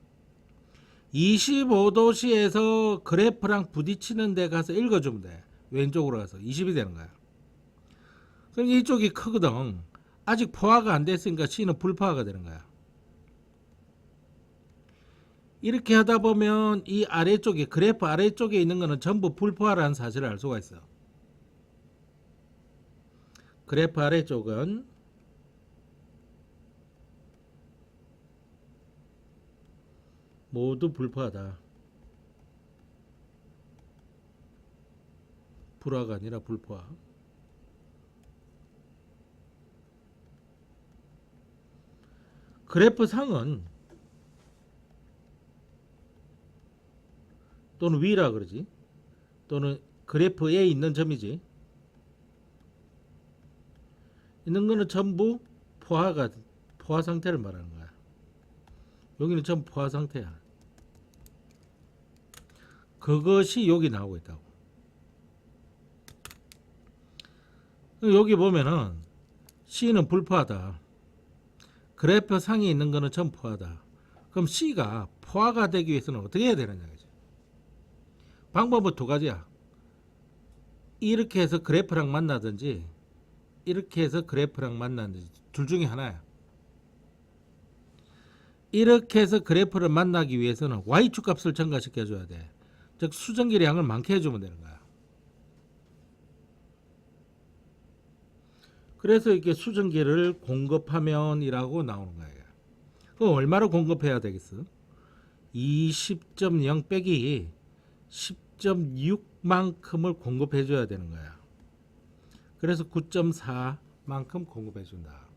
25도씨에서 그래프랑 부딪히는 데 가서 읽어주면 돼. 왼쪽으로 가서 20이 되는 거야. 그럼 이쪽이 크거든. 아직 포화가 안 됐으니까 C는 불포화가 되는 거야. 이렇게 하다 보면 이 아래쪽에 그래프 아래쪽에 있는 거는 전부 불포화라는 사실을 알 수가 있어. 그래프 아래쪽은 모두 불포화다. 불화가 아니라 불포화. 그래프 상은 또는 위라 그러지. 또는 그래프에 있는 점이지. 있는 거는 전부 포화 상태를 말하는 거야. 여기는 전부 포화 상태야. 그것이 여기 나오고 있다고. 여기 보면은 C는 불포화다. 그래프 상에 있는 거는 전부 포화다. 그럼 C가 포화가 되기 위해서는 어떻게 해야 되느냐 이거지. 방법은 두 가지야. 이렇게 해서 그래프랑 만나든지 이렇게 해서 그래프랑 만나든지 둘 중에 하나야. 이렇게 해서 그래프를 만나기 위해서는 Y축 값을 증가시켜 줘야 돼. 즉 수증기량을 많게 해주면 되는 거야. 그래서 이렇게 수증기를 공급하면이라고 나오는 거야. 그럼 얼마를 공급해야 되겠어? 20.0 빼기 10.6만큼을 공급해 줘야 되는 거야. 그래서 9.4만큼 공급해 준다.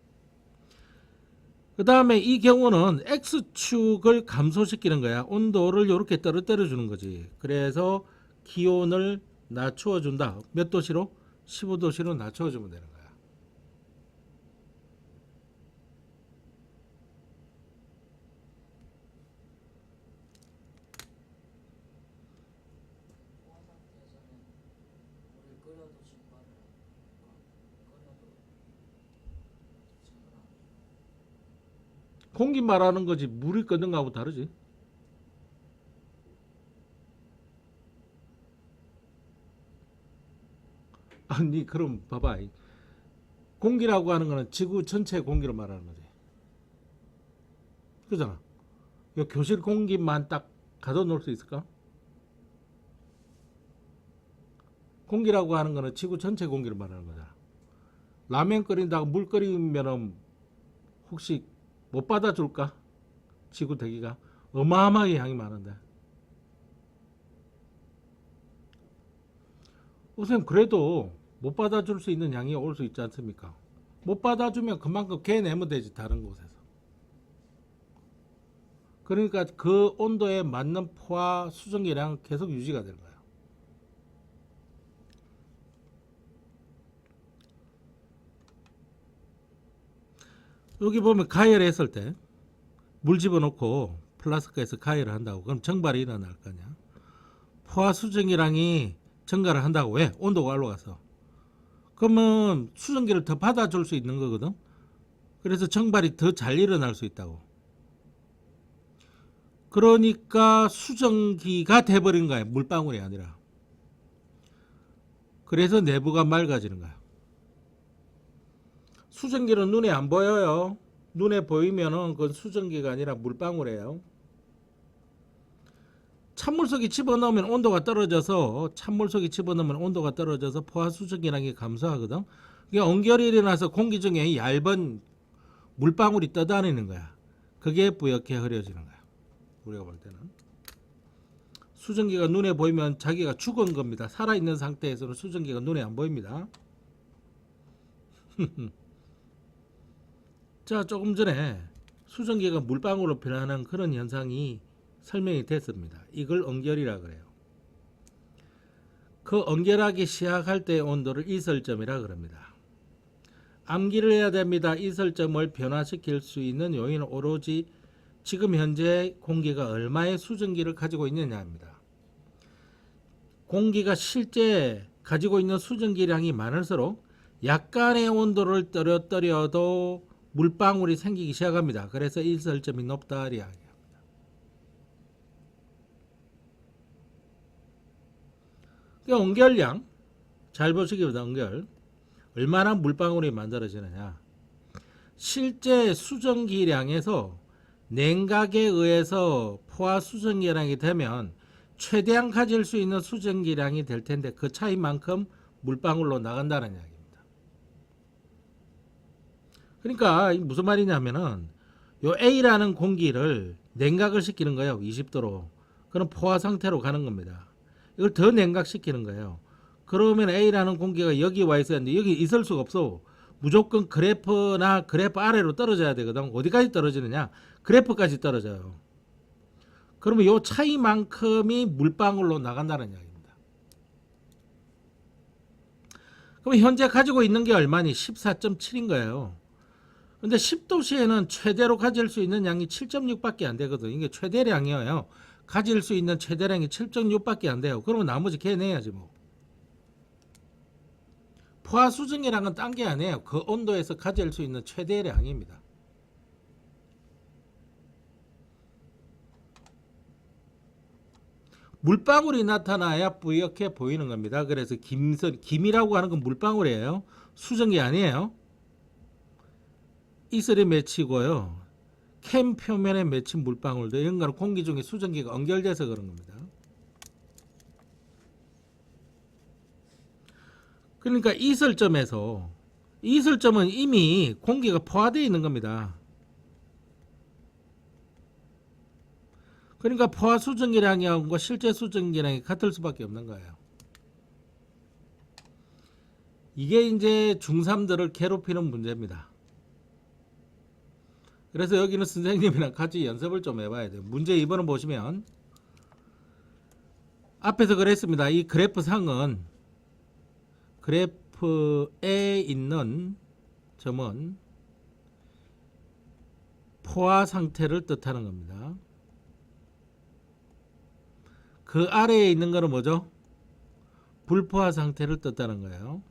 그 다음에 이 경우는 X축을 감소시키는 거야. 온도를 이렇게 떨어뜨려 주는 거지. 그래서 기온을 낮추어 준다. 몇 도씨로? 15도씨로 낮추어 주면 되는 거야. 포화 상태에서는 물을 끓여도 증발을 끓여도 증발 안 해요. 공기 말하는 거지 물이 끓는 거하고 다르지. 아니 그럼 봐봐. 공기라고 하는 거는 지구 전체 공기를 말하는 거지. 그잖아. 이 교실 공기만 딱 가둬놓을 수 있을까? 공기라고 하는 거는 지구 전체 공기를 말하는 거잖아. 라면 끓인다고 물 끓이면은 혹시 못 받아줄까? 지구 대기가 어마어마하게 양이 많은데. 우선 그래도 못 받아줄 수 있는 양이 올 수 있지 않습니까? 못 받아주면 그만큼 개내면 되지 다른 곳에서. 그러니까 그 온도에 맞는 포화 수증기량은 계속 유지가 되는 거예요. 여기 보면 가열했을 때 물 집어넣고 플라스크에서 가열을 한다고. 그럼 증발이 일어날 거 아니야. 포화 수증기량이 증가를 한다고. 왜? 온도가 올라가서. 그러면 수증기를 더 받아줄 수 있는 거거든. 그래서 증발이 더 잘 일어날 수 있다고. 그러니까 수증기가 돼버린 거야. 물방울이 아니라. 그래서 내부가 맑아지는 거야. 수증기는 눈에 안 보여요. 눈에 보이면은 그건 수증기가 아니라 물방울이에요. 찬물속에 집어넣으면 온도가 떨어져서 포화 수증기량이 감소하거든. 이게 온결이 일어나서 공기 중에 얇은 물방울이 떠다니는 거야. 그게 뿌옇게 흐려지는 거야. 우리가 볼 때는 수증기가 눈에 보이면 자기가 죽은 겁니다. 살아있는 상태에서는 수증기가 눈에 안 보입니다. 자, 조금 전에 수증기가 물방울로 변하는 그런 현상이 설명이 됐습니다. 이걸 온결이라 그래요. 그 온결하기 시작할 때의 온도를 이설점이라 그럽니다. 암기를 해야 됩니다. 이설점을 변화시킬 수 있는 요인은 오로지 지금 현재 공기가 얼마의 수증기를 가지고 있느냐입니다. 공기가 실제 가지고 있는 수증기량이 많을수록 약간의 온도를 떨어뜨려도 물방울이 생기기 시작합니다. 그래서 이설점이 높다 이야기합니다. 온결량 잘 보시기 바랍니다. 온결 얼마나 물방울이 만들어지느냐. 실제 수증기량에서 냉각에 의해서 포화 수증기량이 되면 최대한 가질 수 있는 수증기량이 될 텐데 그 차이만큼 물방울로 나간다는 이야기입니다. 그러니까 무슨 말이냐면은 요 A라는 공기를 냉각을 시키는 거예요. 20도로. 그럼 포화 상태로 가는 겁니다. 이걸 더 냉각시키는 거예요. 그러면 A라는 공기가 여기 와 있어야 하는데 여기 있을 수가 없어. 무조건 그래프 아래로 떨어져야 되거든. 어디까지 떨어지느냐? 그래프까지 떨어져요. 그러면 요 차이만큼이 물방울로 나간다는 이야기입니다. 그럼 현재 가지고 있는 게 얼마니? 14.7인 거예요. 근데 10도씨에는 최대로 가질 수 있는 양이 7.6밖에 안 되거든. 이게 최대량이에요. 가질 수 있는 최대량이 7.6밖에 안 돼요. 그러면 나머지 개내야지 뭐. 포화 수증기량은 딴 게 아니에요. 그 온도에서 가질 수 있는 최대량입니다. 물방울이 나타나야 뿌옇게 보이는 겁니다. 그래서 김이라고 하는 건 물방울이에요. 수증기 아니에요. 이슬이 맺히고요. 캠 표면에 맺힌 물방울도 이런 거는 공기 중에 수증기가 연결돼서 그런 겁니다. 그러니까 이슬점은 이미 공기가 포화되어 있는 겁니다. 그러니까 포화 수증기량과 실제 수증기량이 같을 수밖에 없는 거예요. 이게 이제 중3들을 괴롭히는 문제입니다. 그래서 여기는 선생님이랑 같이 연습을 좀 해봐야 돼요. 문제 2번을 보시면 앞에서 그랬습니다. 이 그래프 상은 그래프에 있는 점은 포화 상태를 뜻하는 겁니다. 그 아래에 있는 거는 뭐죠? 불포화 상태를 뜻하는 거예요.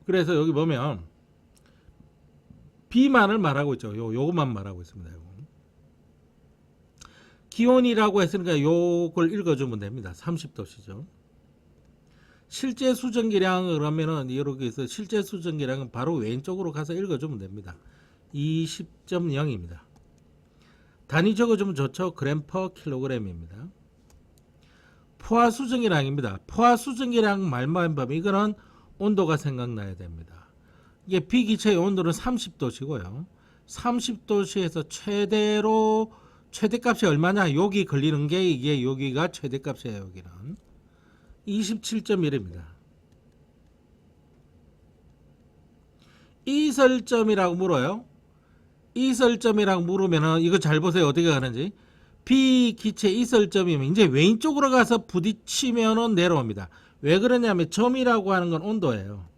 그래서 여기 보면 B만을 말하고 있죠. 요것만 말하고 있습니다. 요거. 기온이라고 했으니까 요걸 읽어주면 됩니다. 30도씨죠. 실제 수증기량 그러면은 이렇게 해서 실제 수증기량은 바로 왼쪽으로 가서 읽어주면 됩니다. 20.0입니다. 단위 적어주면 좋죠. 그램 퍼 킬로그램입니다. 포화 수증기량입니다. 포화 수증기량 말만 보면 이거는 온도가 생각나야 됩니다. 이게 비기체의 온도는 30도시고요. 30도시에서 최대값이 얼마냐? 여기 걸리는 게 이게 여기가 최대값이에요. 여기는 27.1입니다. 이설점이라고 물어요. 이설점이라고 물으면은 이거 잘 보세요. 어떻게 가는지. 비기체 이설점이면 이제 왼쪽으로 가서 부딪히면은 내려옵니다. 왜 그러냐면 점이라고 하는 건 온도예요.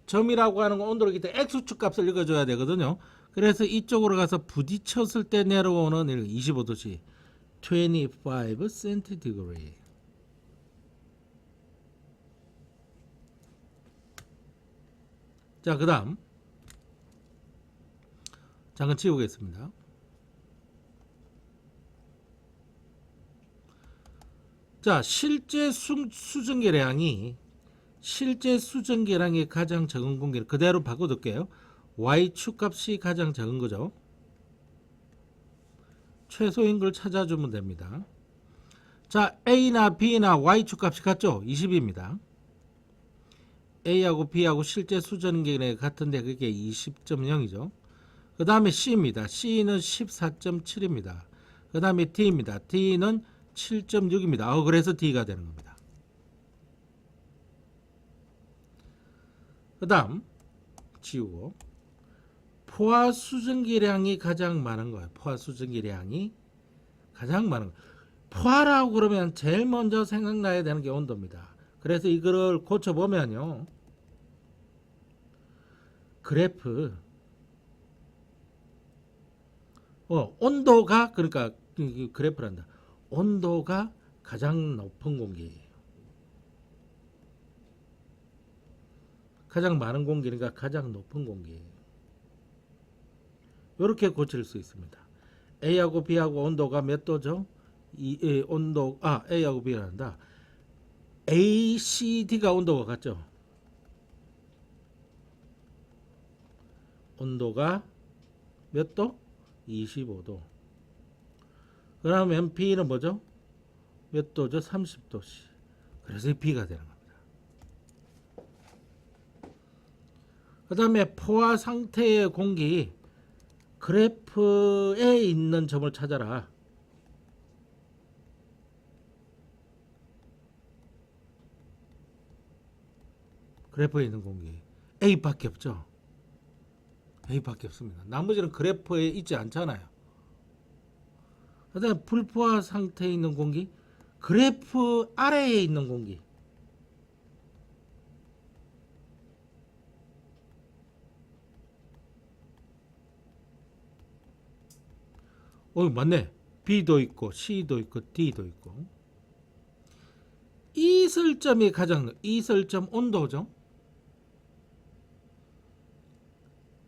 점이라고 하는 건 온도를 기때 X축 값을 읽어줘야 되거든요. 그래서 이쪽으로 가서 부딪혔을 때 내려오는 25도씨 25 centigrade. 자, 그 다음 잠깐 치우겠습니다. 자, 실제 수증기량이 가장 적은 공기를 그대로 바꿔둘게요. Y축 값이 가장 적은 거죠. 최소인 걸 찾아주면 됩니다. 자, A나 B나 Y축 값이 같죠? 20입니다. A하고 B하고 실제 수증기량이 같은데 그게 20.0이죠. 그 다음에 C입니다. C는 14.7입니다. 그 다음에 D입니다. D는 7.6입니다. 그래서 D가 되는 겁니다. 그 다음 지우고 포화 수증기량이 가장 많은 거예요. 포화 수증기량이 가장 많은 거예요. 포화라고 그러면 제일 먼저 생각나야 되는 게 온도입니다. 그래서 이거를 고쳐보면요. 그래프 온도가 그러니까 그래프란다. 온도가 가장 높은 공기예요. 가장 많은 공기니까 가장 높은 공기예요. 이렇게 고칠 수 있습니다. A하고 B하고 온도가 몇 도죠? A하고 B란다. A, C, D가 온도가 같죠? 온도가 몇 도? 25도. 그러면 B는 뭐죠? 몇 도죠? 30도씨. 그래서 B가 되는 겁니다. 그 다음에 포화 상태의 공기 그래프에 있는 점을 찾아라. 그래프에 있는 공기 A밖에 없죠. A밖에 없습니다. 나머지는 그래프에 있지 않잖아요. 그 다음에 불포화 상태에 있는 공기 그래프 아래에 있는 공기 맞네. B도 있고 C도 있고 D도 있고 이설점이 가장 이설점 온도죠.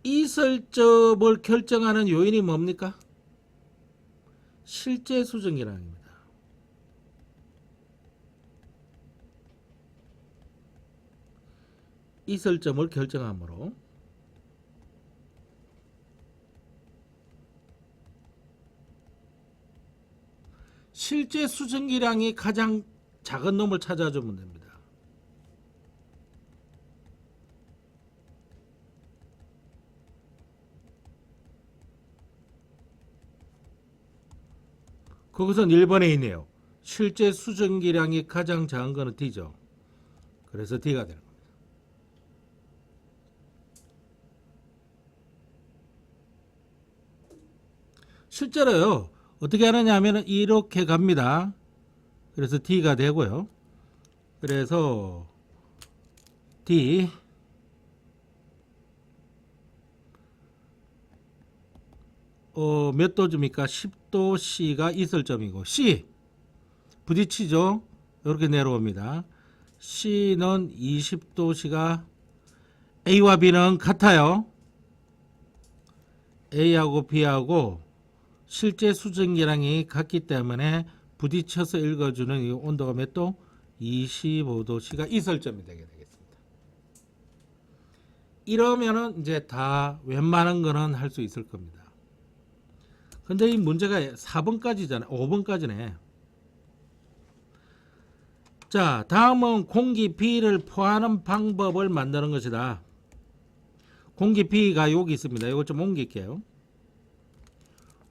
이설점을 결정하는 요인이 뭡니까? 실제 수증기량입니다. 이설점을 결정하므로 실제 수증기량이 가장 작은 놈을 찾아주면 됩니다. 거기선 1번에 있네요. 실제 수증기량이 가장 작은 거는 D죠. 그래서 D가 되는 겁니다. 실제로요. 어떻게 하느냐 하면 이렇게 갑니다. 그래서 D가 되고요. 그래서 D 몇 도입니까? 10도 C가 이설점이고 C 부딪히죠. 이렇게 내려옵니다. C는 20도 C가 A와 B는 같아요. A하고 B하고 실제 수증기량이 같기 때문에 부딪혀서 읽어주는 이 온도가 몇 도? 25도 C가 이설점이 되게 되겠습니다. 이러면은 이제 다 웬만한 거는 할 수 있을 겁니다. 근데 이 문제가 4번까지잖아요. 5번까지네. 자, 다음은 공기 B를 포하는 방법을 만드는 것이다. 공기 B가 여기 있습니다. 이거 좀 옮길게요.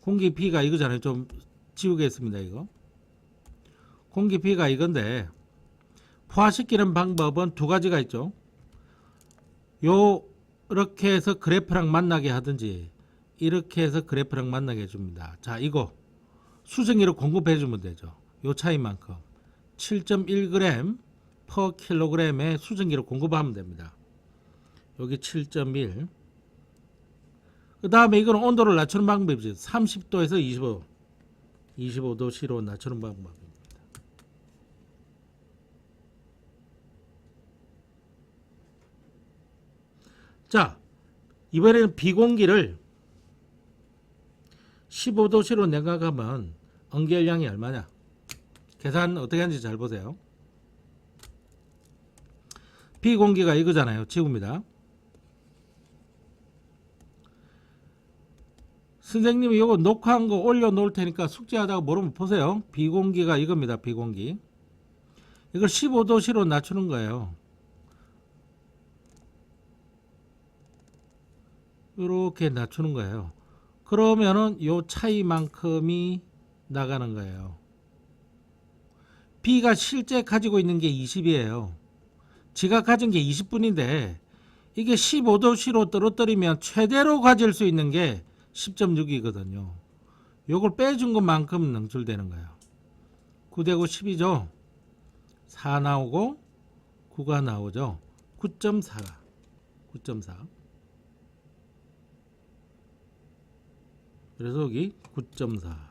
공기 B가 이거잖아요. 좀 지우겠습니다. 이거. 공기 B가 이건데 포화시키는 방법은 두 가지가 있죠. 이렇게 해서 그래프랑 만나게 하든지 이렇게 해서 그래프랑 만나게 해줍니다. 자, 이거 수증기를 공급해 주면 되죠. 요 차이만큼 7.1g per kg의 수증기를 공급하면 됩니다. 여기 7.1. 그 다음에 이거는 온도를 낮추는 방법이죠. 30도에서 25도씨로 낮추는 방법입니다. 자, 이번에는 비공기를 15도씨로 냉각하면 응결량이 얼마냐? 계산 어떻게 하는지 잘 보세요. 비공기가 이거잖아요. 지구입니다. 선생님이 이거 녹화한 거 올려놓을 테니까 숙제하다가 모르면 보세요. 비공기가 이겁니다. 비공기. 이걸 15도씨로 낮추는 거예요. 이렇게 낮추는 거예요. 그러면은 요 차이만큼이 나가는 거예요. B가 실제 가지고 있는 게 20이에요. 지가 가진 게 20분인데 이게 15도씨로 떨어뜨리면 최대로 가질 수 있는 게 10.6이거든요. 요걸 빼준 것만큼 능출되는 거예요. 9대고 10이죠. 4 나오고 9가 나오죠. 9.4가 9.4. 그래서 여기 9.4.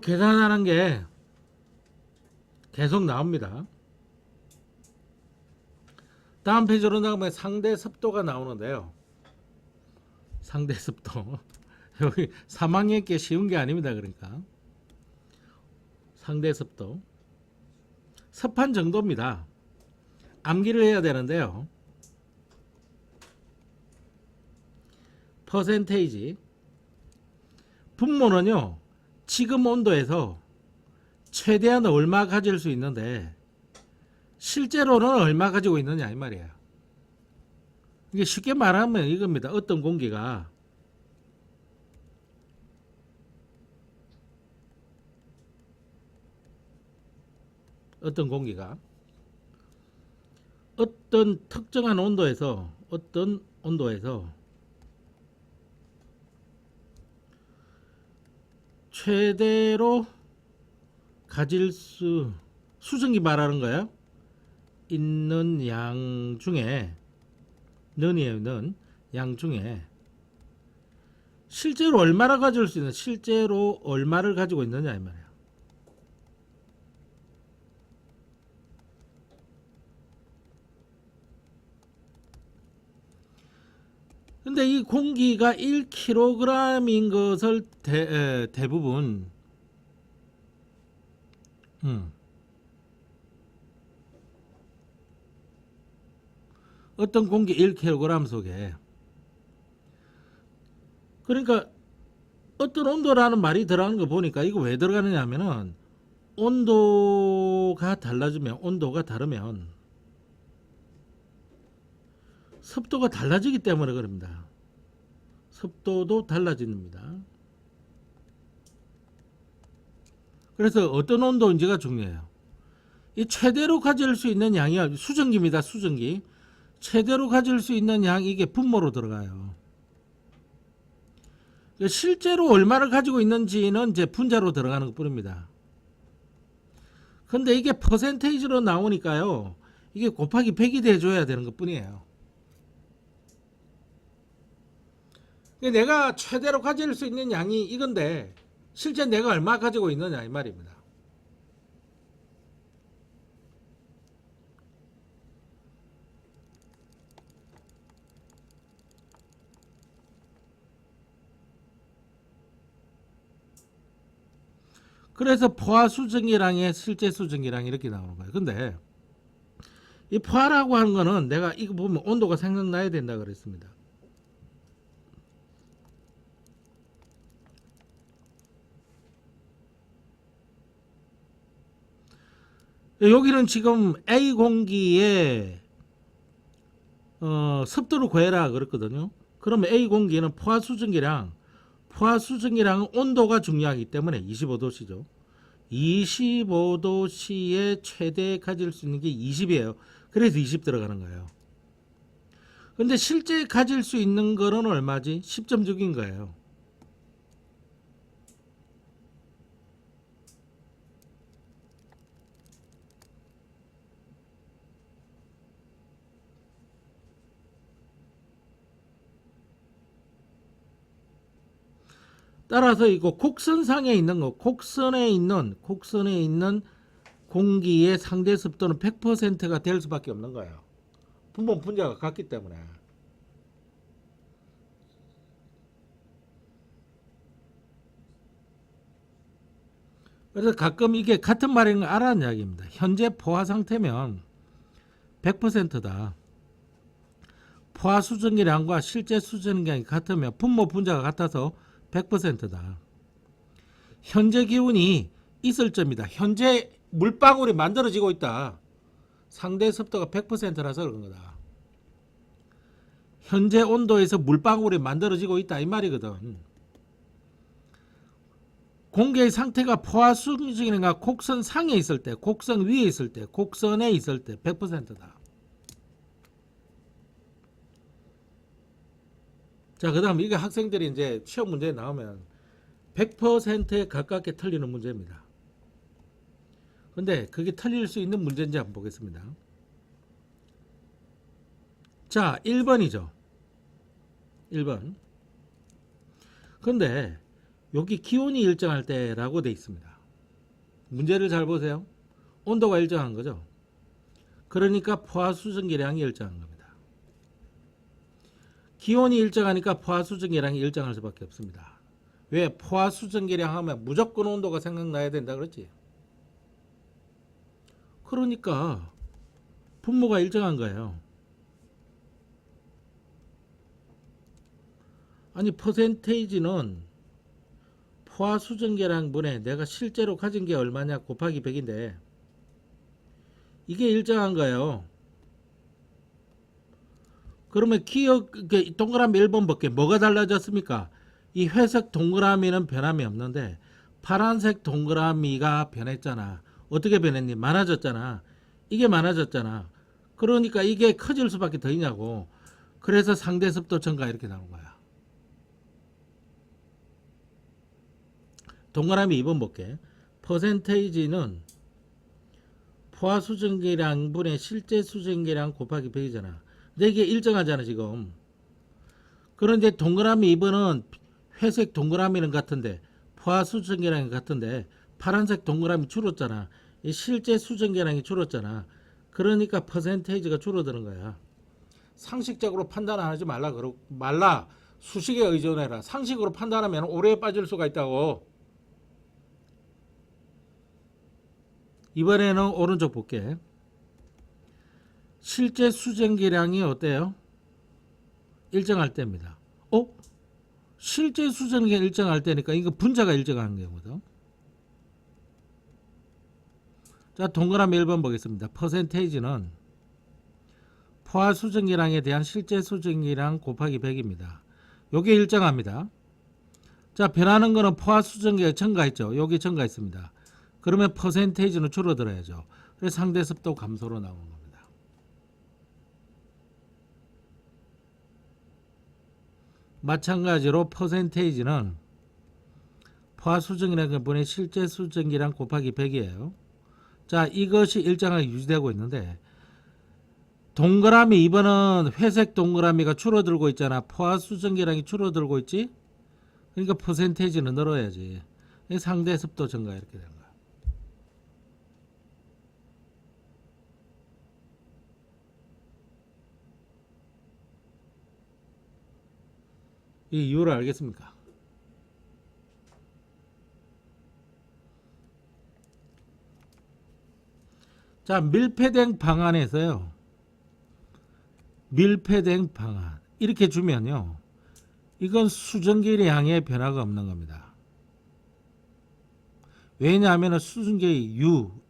계산하는 게 계속 나옵니다. 다음 페이지로 나가면 상대 습도가 나오는데요. 상대 습도. 여기 3학년 게 쉬운 게 아닙니다. 그러니까 상대 습도. 습한 정도입니다. 암기를 해야 되는데요. 퍼센테이지. 분모는요. 지금 온도에서 최대한 얼마 가질 수 있는데 실제로는 얼마 가지고 있느냐 이 말이에요. 이게 쉽게 말하면 이겁니다. 어떤 공기가 어떤 특정한 온도에서 최대로 가질 수 수증기 말하는 거예요. 있는 양 중에 는이에요. 는 양 중에 실제로 얼마나 가질 수 있는 실제로 얼마를 가지고 있느냐 이 말이에요. 근데 이 공기가 1kg인 것을 대부분 어떤 공기 1kg 속에 그러니까 어떤 온도라는 말이 들어가는 거 보니까 이거 왜 들어가느냐 하면은 온도가 다르면 습도가 달라지기 때문에 그럽니다. 습도도 달라집니다. 그래서 어떤 온도인지가 중요해요. 이 최대로 가질 수 있는 양이 수증기입니다. 수증기. 최대로 가질 수 있는 양 이게 분모로 들어가요. 실제로 얼마를 가지고 있는지는 이제 분자로 들어가는 것 뿐입니다. 근데 이게 퍼센테이지로 나오니까요. 이게 곱하기 100이 돼줘야 되는 것 뿐이에요. 내가 최대로 가질 수 있는 양이 이건데 실제 내가 얼마 가지고 있느냐 이 말입니다. 그래서 포화 수증기량의 실제 수증기량 이렇게 나오는 거예요. 근데 이 포화라고 하는 거는 내가 이거 보면 온도가 생각나야 된다 그랬습니다. 여기는 지금 A 공기에 습도를 구해라 그랬거든요. 그러면 A 공기는 포화수증기량은 온도가 중요하기 때문에 25도씨죠. 25도씨에 최대 가질 수 있는 게 20이에요. 그래서 20 들어가는 거예요. 근데 실제 가질 수 있는 거는 얼마지? 10.6인 거예요. 따라서 이거 곡선상에 있는 거, 곡선에 있는 공기의 상대 습도는 100%가 될 수밖에 없는 거예요. 분모 분자가 같기 때문에. 그래서 가끔 이게 같은 말인 걸 알아는 이야기입니다. 현재 포화 상태면 100%다. 포화 수증기량과 실제 수증기량이 같으면 분모 분자가 같아서 100%다. 현재 기온이 있을 점이다. 현재 물방울이 만들어지고 있다. 상대 습도가 100%라서 그런 거다. 현재 온도에서 물방울이 만들어지고 있다 이 말이거든. 공기의 상태가 포화 수증기량과 곡선 상에 있을 때, 곡선 위에 있을 때, 곡선에 있을 때 100%다. 자, 그 다음 이게 학생들이 이제 시험 문제에 나오면 100%에 가깝게 틀리는 문제입니다. 근데 그게 틀릴 수 있는 문제인지 한번 보겠습니다. 자, 1번이죠. 1번. 근데 여기 기온이 일정할 때라고 돼 있습니다. 문제를 잘 보세요. 온도가 일정한 거죠. 그러니까 포화 수증기량이 일정한 겁니다. 기온이 일정하니까 포화 수증기량이 일정할 수밖에 없습니다. 왜? 포화 수증기량 하면 무조건 온도가 생각나야 된다 그랬지. 그러니까 분모가 일정한 거예요. 아니 퍼센테이지는 포화 수증기량분에 내가 실제로 가진 게 얼마냐 곱하기 100인데 이게 일정한 거예요. 그러면 기억 동그라미 1번 볼게. 뭐가 달라졌습니까? 이 회색 동그라미는 변함이 없는데 파란색 동그라미가 변했잖아. 어떻게 변했니? 많아졌잖아. 이게 많아졌잖아. 그러니까 이게 커질 수밖에 더 있냐고. 그래서 상대 습도 증가 이렇게 나온 거야. 동그라미 2번 볼게. 퍼센테이지는 포화 수증기량분의 실제 수증기량 곱하기 100이잖아. 근데 이게 일정하잖아 지금. 그런데 동그라미 2번은 회색 동그라미는 같은데 포화 수증기량이 같은데 파란색 동그라미 줄었잖아. 이 실제 수증기량이 줄었잖아. 그러니까 퍼센테이지가 줄어드는 거야. 상식적으로 판단 안 하지 말라. 수식에 의존해라. 상식으로 판단하면 오래에 빠질 수가 있다고. 이번에는 오른쪽 볼게. 실제 수증기량이 어때요? 일정할 때입니다. 실제 수증기량 일정할 때니까 이거 분자가 일정한 경우거든. 자, 동그라미 1번 보겠습니다. 퍼센테이지는 포화 수증기량에 대한 실제 수증기량 곱하기 100입니다. 요게 일정합니다. 자, 변하는 거는 포화 수증기가 증가했죠. 여기 증가했습니다. 그러면 퍼센테이지는 줄어들어야죠. 그래서 상대 습도 감소로 나오는 겁니다. 마찬가지로 퍼센테이지는 포화 수증기량 분의 실제 수증기량 곱하기 100이에요. 자, 이것이 일정하게 유지되고 있는데 동그라미 2번은 회색 동그라미가 줄어들고 있잖아. 포화 수증기량이 줄어들고 있지. 그러니까 퍼센테이지는 늘어야지. 상대 습도 증가 이렇게 되는 거야. 이 이유를 알겠습니까? 자, 밀폐된 방안에서요. 밀폐된 방안 이렇게 주면요. 이건 수증기량의 변화가 없는 겁니다. 왜냐하면 수증기의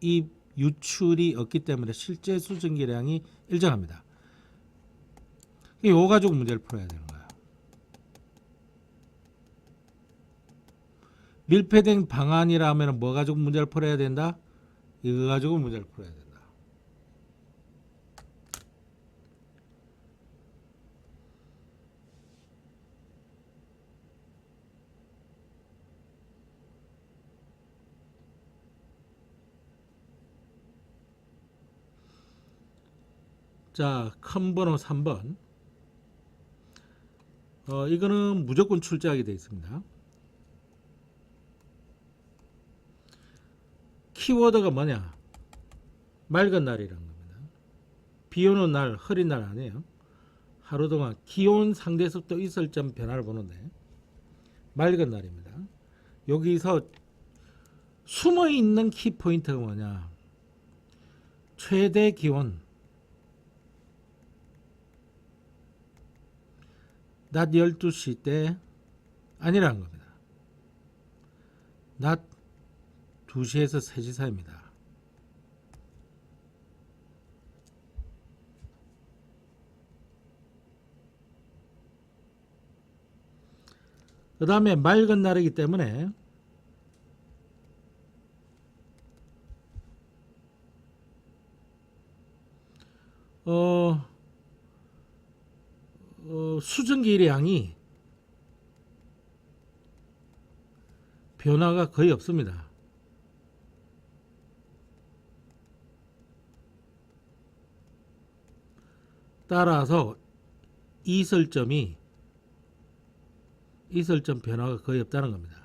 이 유출이 없기 때문에 실제 수증기량이 일정합니다. 이거 가지고 문제를 풀어야 되는 거야. 밀폐된 방안이라면 뭐 가지고 문제를 풀어야 된다? 이거 가지고 문제를 풀어야 된다. 자, 큰 번호 3번. 이거는 무조건 출제하게 되어 있습니다. 키워드가 뭐냐? 맑은 날이라는 겁니다. 비 오는 날, 흐린 날 아니에요. 하루 동안 기온, 상대 습도, 이슬점 변화를 보는데 맑은 날입니다. 여기서 숨어 있는 키포인트가 뭐냐? 최대 기온 낮 12시 때 아니라는 겁니다. 낮 2시에서 3시 사이입니다. 그 다음에 맑은 날이기 때문에 수증기량이 변화가 거의 없습니다. 따라서 이슬점 변화가 거의 없다는 겁니다.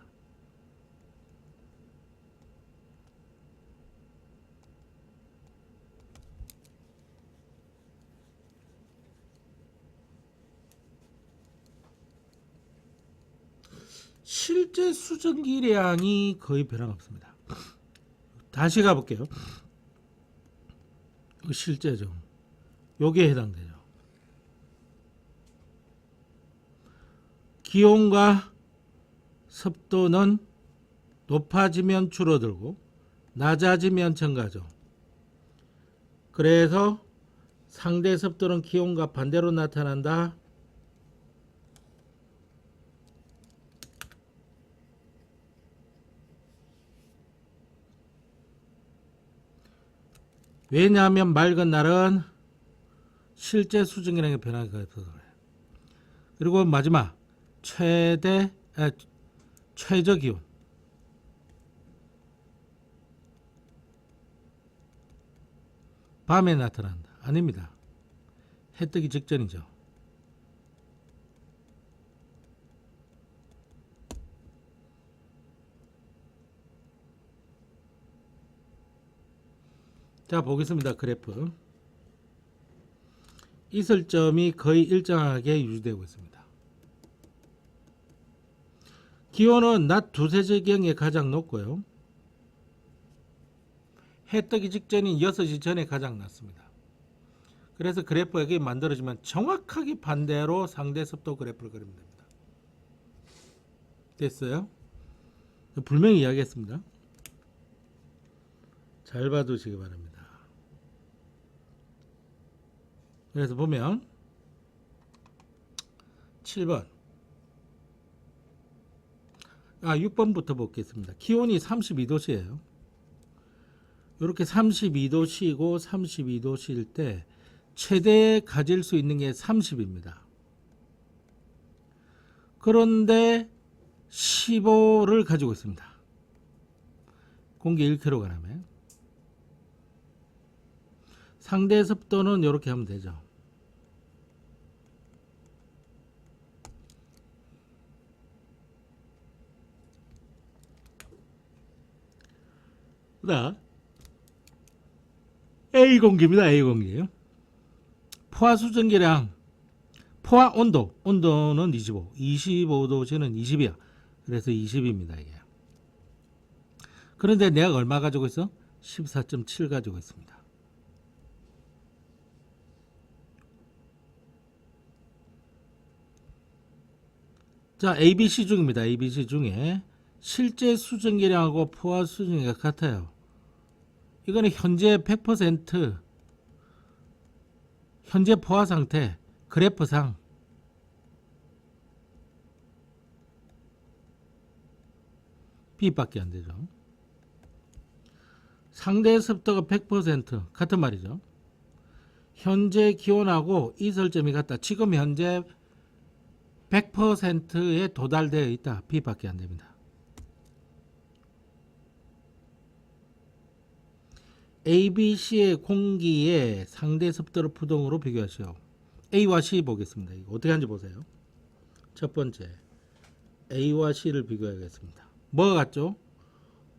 실제 수증기량이 거의 변화가 없습니다. 다시 가볼게요. 실제죠. 요게 해당되죠. 기온과 습도는 높아지면 줄어들고 낮아지면 증가하죠. 그래서 상대 습도는 기온과 반대로 나타난다. 왜냐하면 맑은 날은 실제 수증기량의 변화가 없어서 그래요. 그리고 마지막 최저 기온 밤에 나타난다. 아닙니다. 해 뜨기 직전이죠. 자, 보겠습니다. 그래프. 이슬점이 거의 일정하게 유지되고 있습니다. 기온은 낮 2~3시경에 가장 높고요. 해 뜨기 직전인 6시 전에 가장 낮습니다. 그래서 그래프가 여기 만들어지면 정확하게 반대로 상대 습도 그래프를 그리면 됩니다. 됐어요? 분명히 이야기했습니다. 잘 봐두시기 바랍니다. 그래서 보면 7번 6번부터 보겠습니다. 기온이 32도씨예요. 이렇게 32도씨고 32도씨일 때 최대 가질 수 있는 게 30입니다. 그런데 15를 가지고 있습니다. 공기 1kg에 상대 습도는 이렇게 하면 되죠. 그다음 A 공기입니다. A 공기예요. 포화 수증기량, 포화 온도는 25, 25도씨는 20이야. 그래서 20입니다. 이게. 그런데 내가 얼마 가지고 있어? 14.7 가지고 있습니다. 자, ABC 중입니다. ABC 중에 실제 수증기량하고 포화 수증기가 같아요. 이거는 현재 100% 현재 포화 상태 그래프상 B밖에 안 되죠. 상대 습도가 100% 같은 말이죠. 현재 기온하고 이설점이 같다. 지금 현재 100%에 도달되어 있다. B밖에 안 됩니다. A, B, C의 공기의 상대 습도를 부동으로 비교하시오. A와 C 보겠습니다. 이거 어떻게 하는지 보세요. 첫 번째 A와 C를 비교하겠습니다. 뭐가 같죠?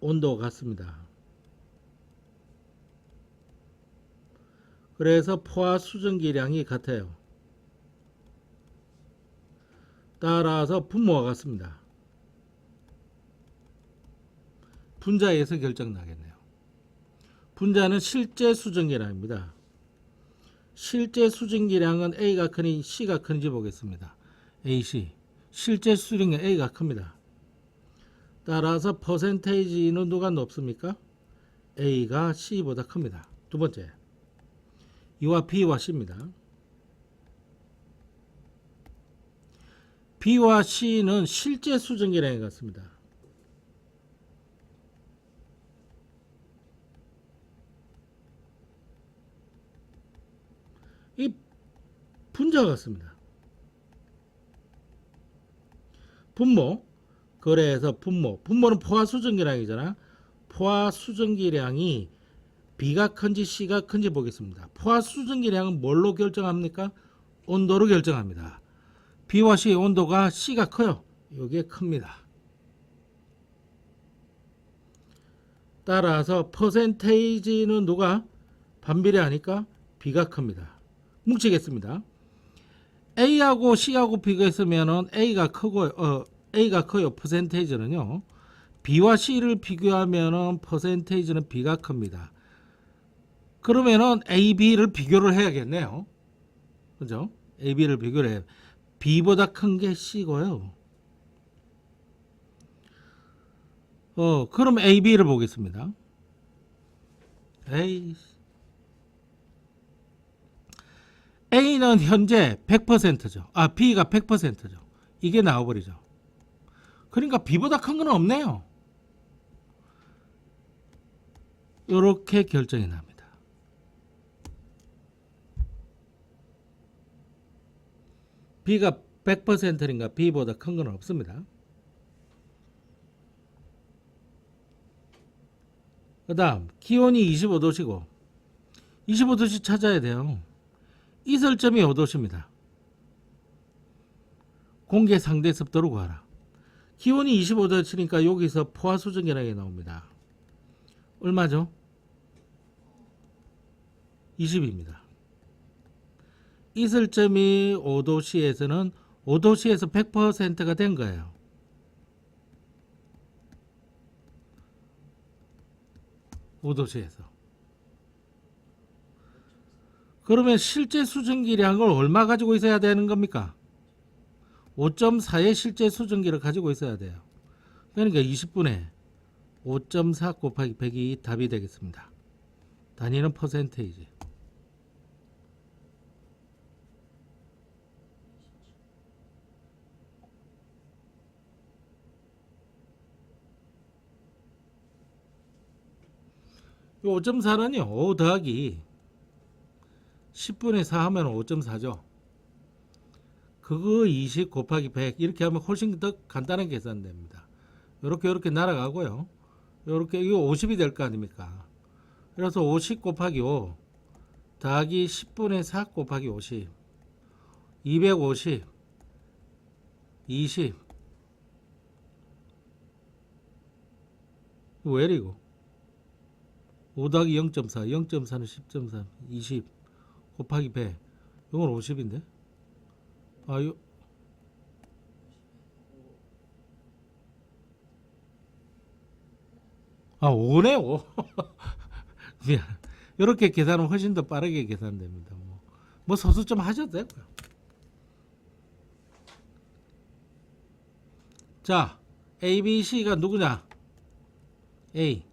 온도가 같습니다. 그래서 포화 수증기량이 같아요. 따라서 분모가 같습니다. 분자에서 결정나겠네요. 분자는 실제 수증기량입니다. 실제 수증기량은 A가 크니 C가 큰지 보겠습니다. AC. 실제 수증기 A가 큽니다. 따라서 퍼센테이지는 누가 높습니까? A가 C보다 큽니다. 두 번째. 이와 B와 C입니다. B와 C는 실제 수증기량이 같습니다. 이 분자 같습니다. 분모. 그래서 분모는 포화 수증기량이잖아. 포화 수증기량이 B가 큰지 C가 큰지 보겠습니다. 포화 수증기량은 뭘로 결정합니까? 온도로 결정합니다. B와 C의 온도가 C가 커요. 이게 큽니다. 따라서 퍼센테이지는 누가 반비례하니까 B가 큽니다. 뭉치겠습니다. A하고 C하고 비교했으면 A가 커요. 퍼센테이지는요. B와 C를 비교하면 퍼센테이지는 B가 큽니다. 그러면은 A, B를 비교를 해야겠네요. 그죠? A, B를 비교를 해요. B보다 큰 게 C고요. 그럼 A, B를 보겠습니다. A는 현재 100%죠. B가 100%죠. 이게 나와버리죠. 그러니까 B보다 큰 건 없네요. 이렇게 결정이 납니다. B가 100%인가 B보다 큰 건 없습니다. 그 다음 기온이 25도시고 25도씨 찾아야 돼요. 이설점이 5도씨입니다. 공기의 상대 습도를 구하라. 기온이 25도씨니까 여기서 포화 수증기량이 나옵니다. 얼마죠? 20입니다. 이설점이 5도씨에서는 5도씨에서 100%가 된 거예요. (5도씨에서) 그러면 실제 수증기량을 얼마 가지고 있어야 되는 겁니까? 5.4의 실제 수증기를 가지고 있어야 돼요. 그러니까 20분의 5.4 곱하기 100이 답이 되겠습니다. 단위는 퍼센테이지. 이 5.4는요 5 더하기 10분의 4 하면 5.4죠. 그거 20 곱하기 100 이렇게 하면 훨씬 더 간단하게 계산됩니다. 이렇게 날아가고요. 이렇게 이거 50이 될 거 아닙니까? 그래서 50 곱하기 5 더하기 10분의 4 곱하기 50 250 20 왜 이리고 5 더하기 0.4 0.4는 10.3 20 곱하기 100 이건 50인데 요 5네 5 미안. 이렇게 계산은 훨씬 더 빠르게 계산됩니다. 뭐 소수 좀 하셔도 되고요. 자, A, B, C가 누구냐? A.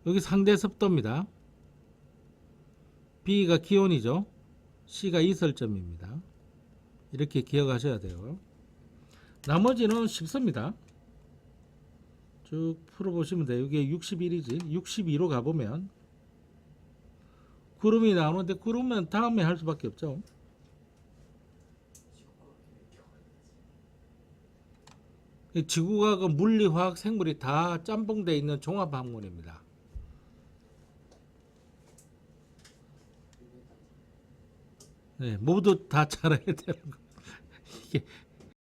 여기 상대 습도입니다. B가 기온이죠. C가 이설점입니다. 이렇게 기억하셔야 돼요. 나머지는 쉽습니다. 쭉 풀어보시면 돼요. 이게 61이지. 62로 가보면 구름이 나오는데 구름은 다음에 할 수밖에 없죠. 지구가 그 물리, 화학, 생물이 다 짬뽕되어 있는 종합학문입니다. 네, 모두 다 잘해야 되는 거. 이게